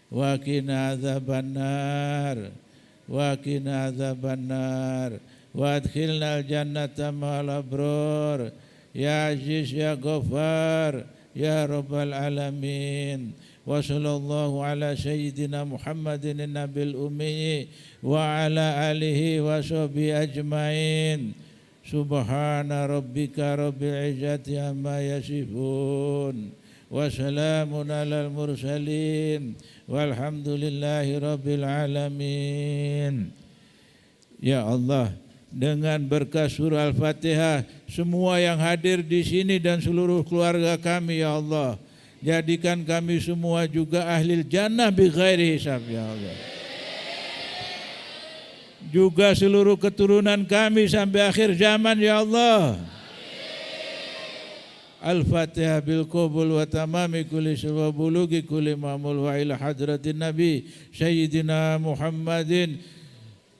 S8: wa qina adzabannar wa qina adzabannar wa adkhilnal jannata ma'al abror ya aziz ya ghaffar ya rabbal alamin. Wa sallallahu ala sayyidina Muhammadin nabil ummi wa ala alihi wa sahbihi ajmain. Subhana rabbika rabbil izzati amma yasifun wa salamun alal mursalin walhamdulillahi rabbil alamin. Ya Allah, dengan berkah surah Al-Fatihah semua yang hadir di sini dan seluruh keluarga kami ya Allah, jadikan kami semua juga ahli jannah bighairi hisab ya Allah. Juga seluruh keturunan kami sampai akhir zaman ya Allah. Al-Fatihah bil qabul wa tamami kulli wa bulugi kulli ma'mul wa ila hadratin nabi sayyidina Muhammadin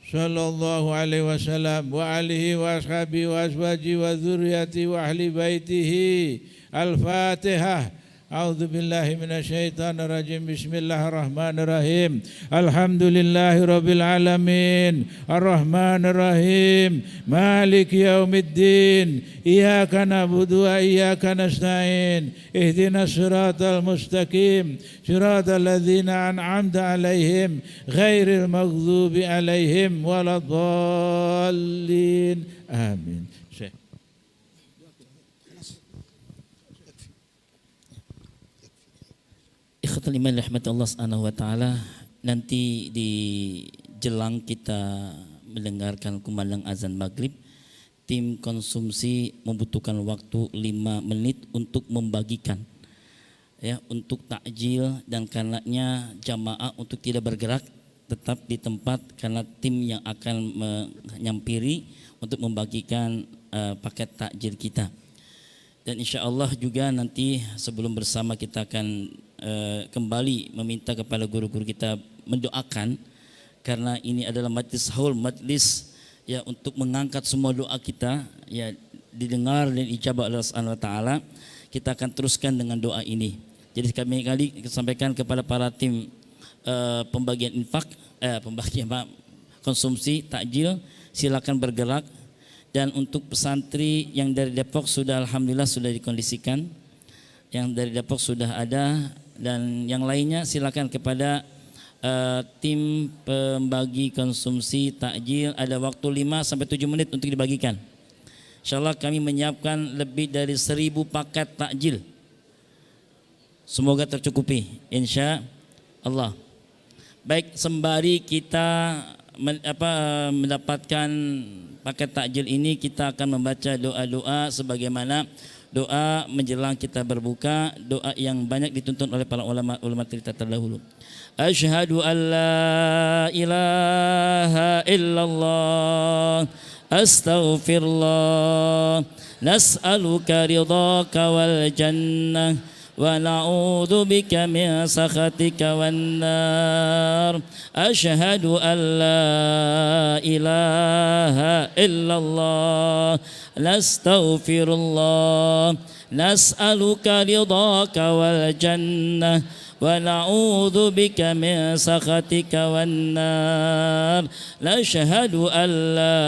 S8: sallallahu alaihi wasallam wa alihi wa ashabihi wa azwaji wa dzurriyyati wa ahli baitihi. Al-Fatihah. A'udzu billahi minasyaitonir rajim. Bismillahirrahmanirrahim. Alhamdulillahi rabbil alamin. Arrahmanir rahim. Maliki yaumiddin. Iyyaka na'budu wa iyyaka nasta'in. Ihdinas siratal mustaqim. Siratal ladzina an'amta 'alaihim ghairil maghdubi 'alaihim waladdallin. Amin.
S4: Ikhwatul iman rahmat Allah Subhanahu wa taala, nanti di jelang kita mendengarkan kumandang azan maghrib, tim konsumsi membutuhkan waktu 5 menit untuk membagikan ya, untuk takjil, dan karenanya jamaah untuk tidak bergerak tetap di tempat karena tim yang akan menyampiri untuk membagikan paket takjil kita. Dan insya Allah juga nanti sebelum bersama kita akan kembali meminta kepada guru-guru kita mendoakan, karena ini adalah majlis haul, majlis ya untuk mengangkat semua doa kita ya didengar dan ijabah Allah Subhanahu wa taala. Kita akan teruskan dengan doa ini. Jadi kami sampaikan kepada para tim pembagian infak, pembagian konsumsi takjil, silakan bergerak. Dan untuk pesantri yang dari Depok sudah alhamdulillah sudah dikondisikan, yang dari Depok sudah ada, dan yang lainnya silakan kepada tim pembagi konsumsi takjil, ada waktu 5 sampai 7 menit untuk dibagikan. Insyaallah kami menyiapkan lebih dari 1000 paket takjil. Semoga tercukupi insya Allah. Baik, sembari kita mendapatkan paket takjil ini, kita akan membaca doa-doa sebagaimana doa menjelang kita berbuka, doa yang banyak dituntun oleh para ulama kita terdahulu. Asyhadu an la ilaha illallah astaghfirullah nas'aluka ridhaka wal jannah wa na'udzu bika min sakhatika wan nar. Asyhadu an la ilaha illallah nastaghfirullah nas'aluka ridhaka wal jannah wa na'udzu bika min sakhatika wan nar. Nashhadu an la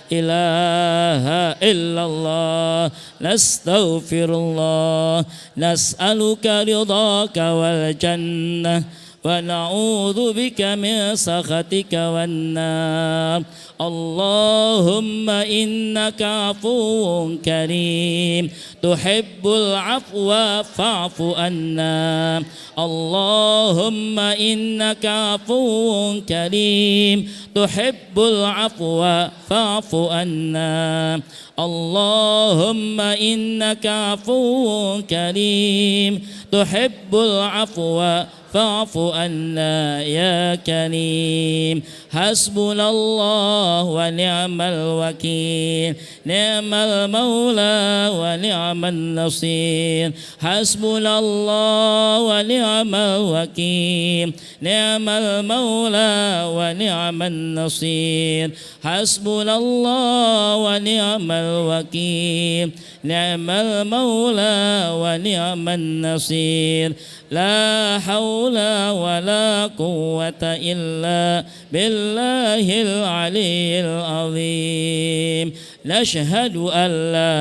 S4: ilaha illallah nastaghfirullah nas'aluka ridhaka wal jannah wa na'udzu bika min sakhatika wan nar. Allahumma innaka afuwun karim tuhibbul afwa fa'fu anna. Allahumma innaka afuwun karim tuhibbul afwa fa'fu anna. Allahumma innaka afuwun karim tuhibbul afwa فاعف عنا يا كريم حسبنا الله ونعم الوكيل نعم المولى ونعم النصير حسبنا الله ونعم الوكيل نعم المولى ونعم النصير حسبنا الله ونعم الوكيل نعم المولى ونعم النصير لا حول ولا قوة إلا بالله العلي العظيم نشهد أن لا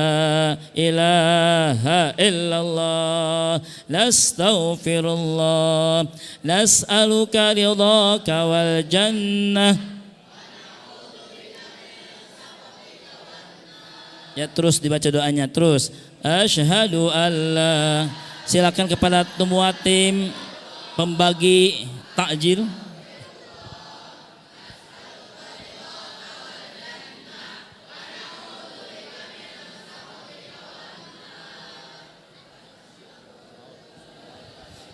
S4: إله إلا الله نستغفر الله نسألك رضاك والجنة. Ya, terus dibaca doanya terus. Asyhadu alla. Silakan kepada semua tim pembagi takjil.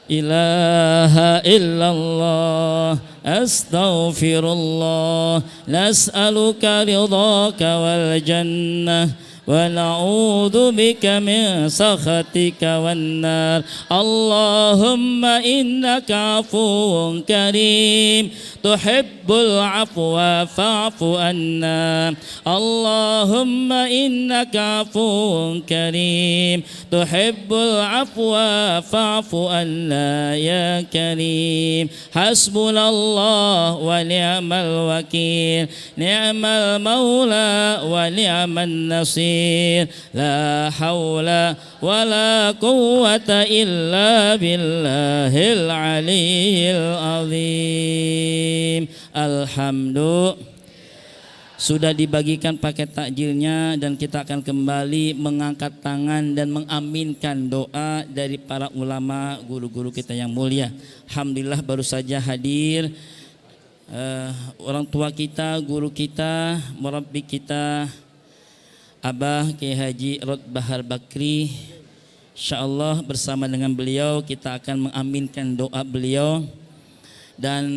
S4: Ilaha illallah astaghfirullah nas'aluka ridhaka wal jannah wa na'udzu bika min sakhatika wan nar. Allahumma innaka afuwun karim tuhibbul afwa fa'fu anna. Allahumma innaka afuwun karim tuhibbul afwa fa'fu anna ya karim. Hasbunallah wa ni'mal wakil ni'mal maula wa ni'man nasir. La haula wa la quwwata illa billahil aliyyil azim. Alhamdulillah. Sudah dibagikan paket takjilnya dan kita akan kembali mengangkat tangan dan mengaminkan doa dari para ulama guru-guru kita yang mulia. Alhamdulillah baru saja hadir orang tua kita, guru kita, murabbi kita Abah Kiai Haji Rod Bahar Bakri. InsyaAllah bersama dengan beliau kita akan mengaminkan doa beliau. Dan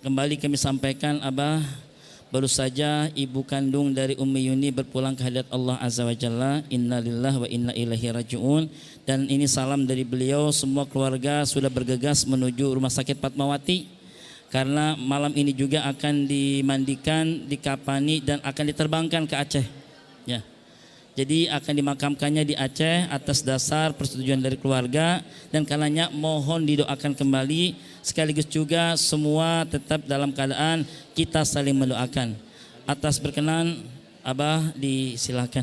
S4: kembali kami sampaikan Abah, baru saja ibu kandung dari Ummi Yuni berpulang ke hadirat Allah Azza wa Jalla. Innalillahi wa inna ilaihi raji'un. Dan ini salam dari beliau, semua keluarga sudah bergegas menuju Rumah Sakit Fatmawati karena malam ini juga akan dimandikan, dikapani dan akan diterbangkan ke Aceh. Ya. Jadi akan dimakamkannya di Aceh atas dasar persetujuan dari keluarga, dan karenanya mohon didoakan kembali, sekaligus juga semua tetap dalam keadaan kita saling mendoakan. Atas berkenan Abah disilakan.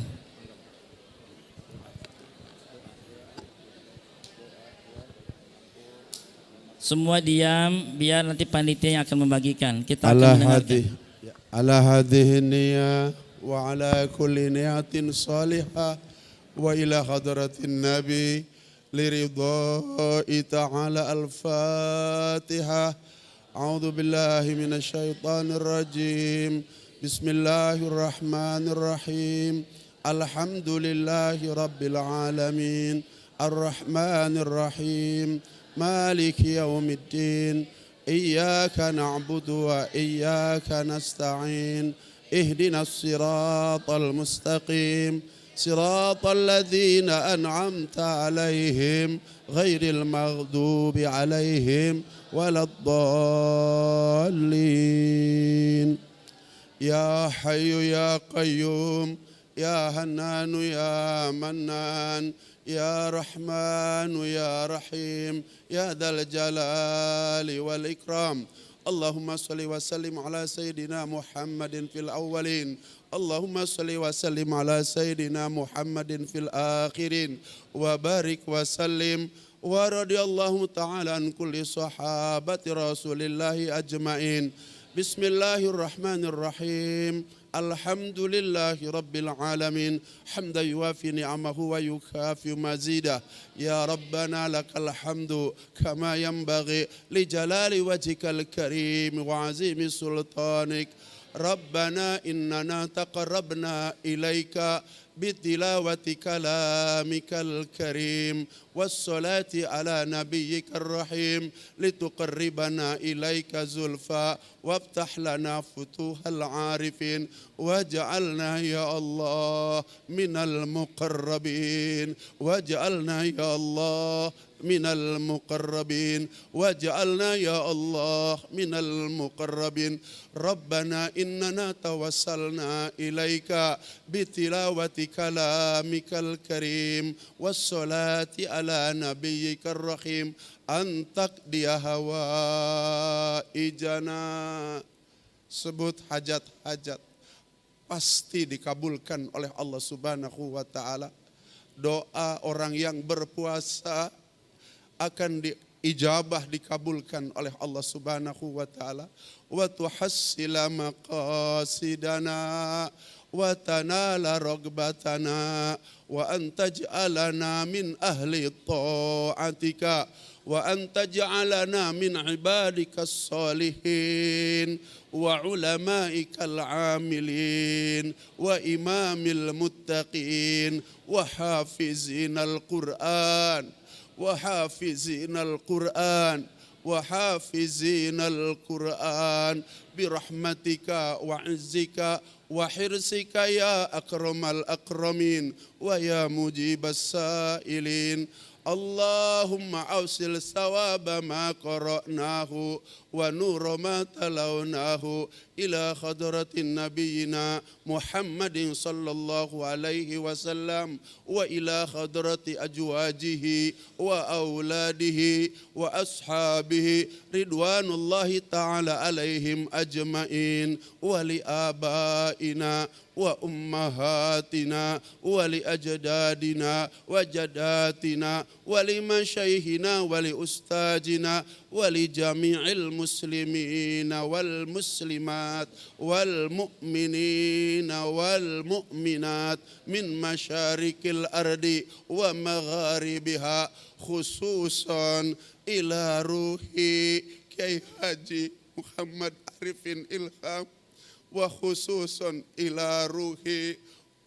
S4: Semua diam biar nanti panitia yang akan membagikan. Kita akan mendengarkan.
S9: Ala hadhihi niyyah wa ala kulli niyatin salihah wa ila hadratin nabi liridha'i ta'ala al-fatihah. A'udzu billahi minasy syaithanir rajim. Bismillahirrahmanirrahim. Alhamdulillahi rabbil alamin. Arrahmanir rahim. Maliki yaumiddin. Iyyaka na'budu wa iyyaka nasta'in. اهدنا الصراط المستقيم صراط الذين أنعمت عليهم غير المغضوب عليهم ولا الضالين. يا حي يا قيوم يا هنان يا منان يا رحمن يا رحيم يا ذا الجلال والإكرام. اللهم صل وسلم على سيدنا محمد في الأولين. اللهم صل وسلم على سيدنا محمد في الآخرين وبارك وسلم ورضي الله تعالى عن كل صحابة رسول الله أجمعين. بسم الله الرحمن الرحيم. الحمد لله رب العالمين حمدا يوافي نعمه ويكافئ مزيده. يا ربنا لك الحمد كما ينبغي لجلال وجهك الكريم وعظيم سلطانك. ربنا إننا تقربنا إليك بتلاوة كلامك الكريم والصلاة على نبيك الرحيم لتقربنا إليك زلفى وافتح لنا فتوح العارفين واجعلنا يا الله من المقربين واجعلنا يا الله من المقربين واجعلنا يا الله من المقربين ربنا إننا توسلنا إليك بتلاوة كلامك الكريم والصلاة على نبيك الرحيم أن تقضي هوائجنا. Sebut hajat-hajat, pasti dikabulkan oleh Allah Subhanahu wa Ta'ala. Doa orang yang berpuasa akan diijabah, dikabulkan oleh Allah Subhanahu wa Ta'ala. Wa tuhassila maqasidana wa tanala ragbatana wa antaj'alana min ahli ta'atika wa antaj'alana min ibadikas salihin wa ulama'ikal amilin wa imamil muttaqin wa hafizinal Qur'an وحافظين القرآن وحافظين القرآن برحمتك وعزك وحرصك يا أكرم الأكرمين ويا مجيب السائلين. اللهم أوصل ثواب ما قرأناه ونور ما تلوناه إلى حضرة نبينا محمد صلى الله عليه وسلم وإلى حضرة أزواجه وأولاده وأصحابه رضوان الله تعالى عليهم أجمعين ولآبائنا وأمهاتنا ولأجدادنا وجداتنا ولمشايخنا ولأستاذنا ولجميع المسلمين والمسلمات والمؤمنين والمؤمنات من مشارق الأرض ومغاربها خصوصا إلى روحي كي حاجي محمد عارفين إلهام وخصوصا إلى روحي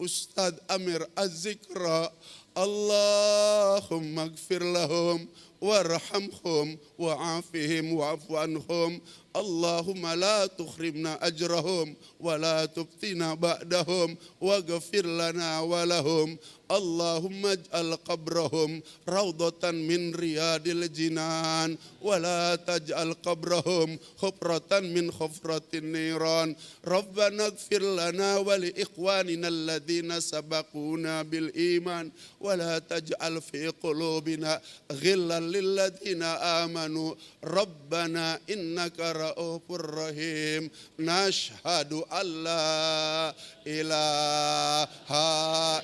S9: أستاذ أمير الذكرى. اللهم اغفر لهم وارحمهم وعافهم واعف عنهم. اللهم لا تحرمنا أجرهم ولا تفتنا بعدهم واغفر لنا ولهم. اللهم اجعل قبرهم روضة من رياض الجنان ولا تجعل قبرهم حفرة من حفرة النيران. ربنا اغفر لنا ولإخواننا الذين سبقونا بالإيمان ولا تجعل في قلوبنا غلا للذين آمنوا ربنا إنك رؤوف رحيم. نشهد أن لا إله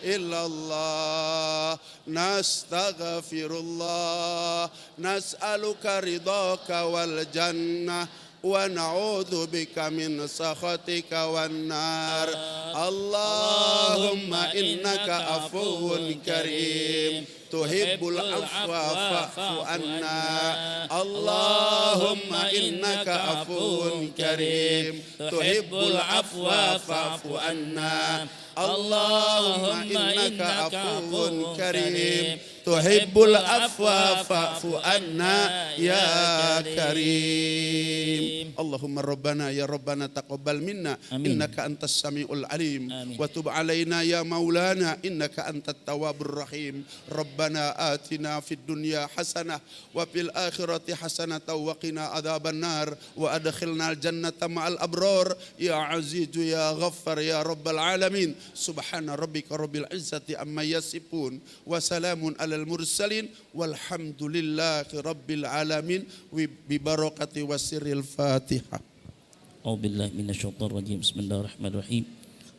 S9: إلا الله نستغفر الله نسألك رضاك والجنة ونعوذ بك من سخطك والنار. اللهم إنك عفو كريم تحب العفو فاعف عنا. اللهم إنك عفو كريم تحب العفو فاعف عنا. اللهم إنك عفو كريم تحب العفو فاعف عنا يا كريم. اللهم ربنا يا ربنا تقبل منا إنك أنت السميع العليم وتب علينا يا مولانا إنك أنت التواب الرحيم. ربنا آتنا في الدنيا حسنة وفي الآخرة حسنة وقنا عذاب النار وأدخلنا الجنة مع الأبرار يا عزيز يا غفر يا رب العالمين. سبحان ربك رب العزة عما يصفون وسلام على المرسلين والحمد لله رب العالمين ببركة وسر الفاتحة.
S4: أعوذ بالله من الشيطان الرجيم. بسم الله الرحمن الرحيم.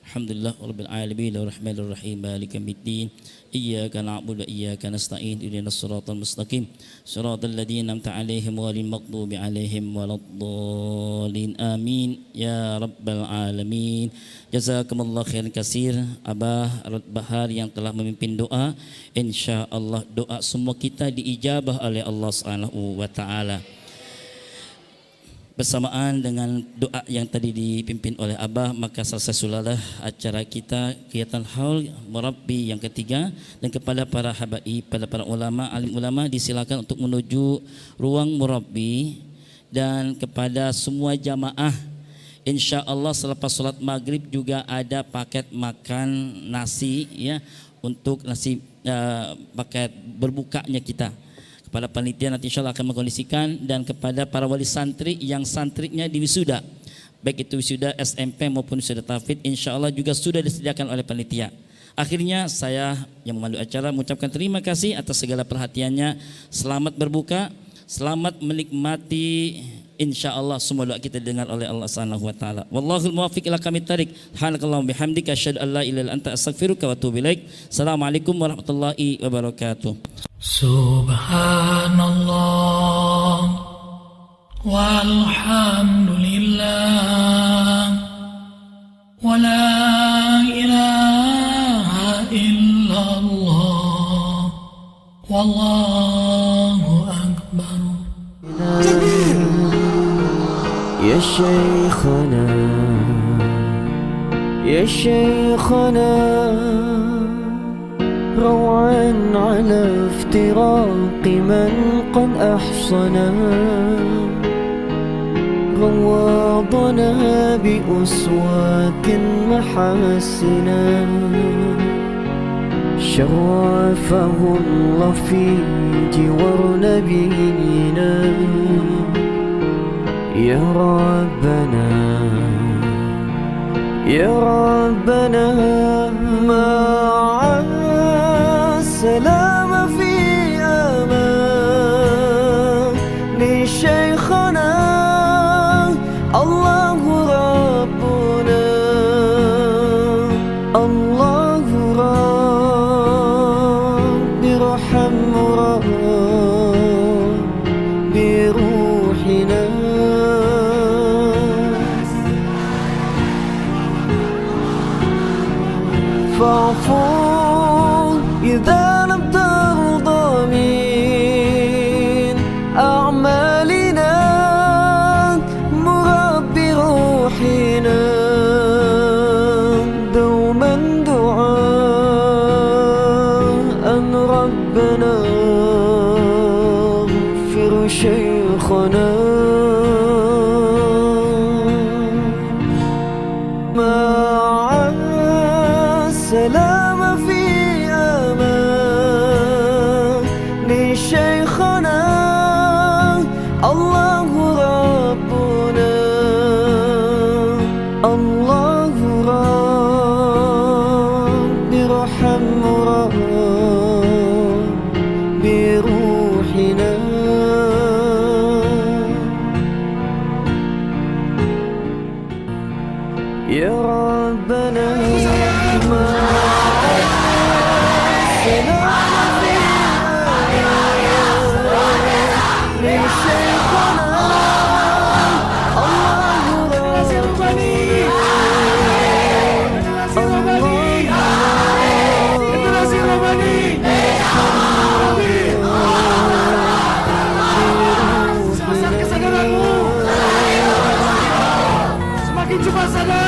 S4: الحمد لله رب العالمين الرحمن الرحيم مالك يوم الدين إياك نعبد وإياك نستعين اهدنا الصراط المستقيم صراط الذين أنعمت عليهم غير المغضوب عليهم ولا الضالين آمين يا رب العالمين. Jazakumullah khairan kasir Abah Bahar yang telah memimpin doa. Insya Allah doa semua kita diijabah oleh Allah Subhanahu wa Ta'ala. Bersamaan dengan doa yang tadi dipimpin oleh Abah, maka selesai sulalah acara kita kegiatan haul murabbi yang ketiga. Dan kepada para habaib, pada para ulama, alim ulama, disilakan untuk menuju ruang murabbi. Dan kepada semua jamaah, insya Allah selepas sholat maghrib juga ada paket makan nasi, ya, untuk nasi paket berbukanya kita. Kepada panitia nanti insya Allah akan mengkondisikan. Dan kepada para wali santri yang santrinya di wisuda, baik itu wisuda SMP maupun wisuda tafid, insya Allah juga sudah disediakan oleh panitia. Akhirnya saya yang memandu acara mengucapkan terima kasih atas segala perhatiannya. Selamat berbuka, selamat menikmati. Insya Allah semua doa kita dengar oleh Allah Subhanahu wa taala. Wallahul muwaffiq ila aqwamit thariq. Subhanakallahumma bihamdika asyhadu an la ilaha illa anta astaghfiruka wa atubu ilaik. Assalamualaikum warahmatullahi wabarakatuh.
S1: Subhanallah walhamdulillah wa la ilaha illallah wallahu akbar.
S10: يا شيخنا يا شيخنا روعا على افتراق من قد أحصنا روضنا بأسوات محاسنا شرفه الله في جوار نبينا يا ربنا يا ربنا مع السلام في أمان لشيخنا الله ربنا الله رب ارحم بروحنا فاعفو إذا لم ترضى من أعمالنا مربي روحنا دوما دعاء ربنا اغفر شيخنا سلام في أمان لشيخنا الله ربنا الله رب ارحم بروحنا يا ربنا
S3: Semakin cepat sadar.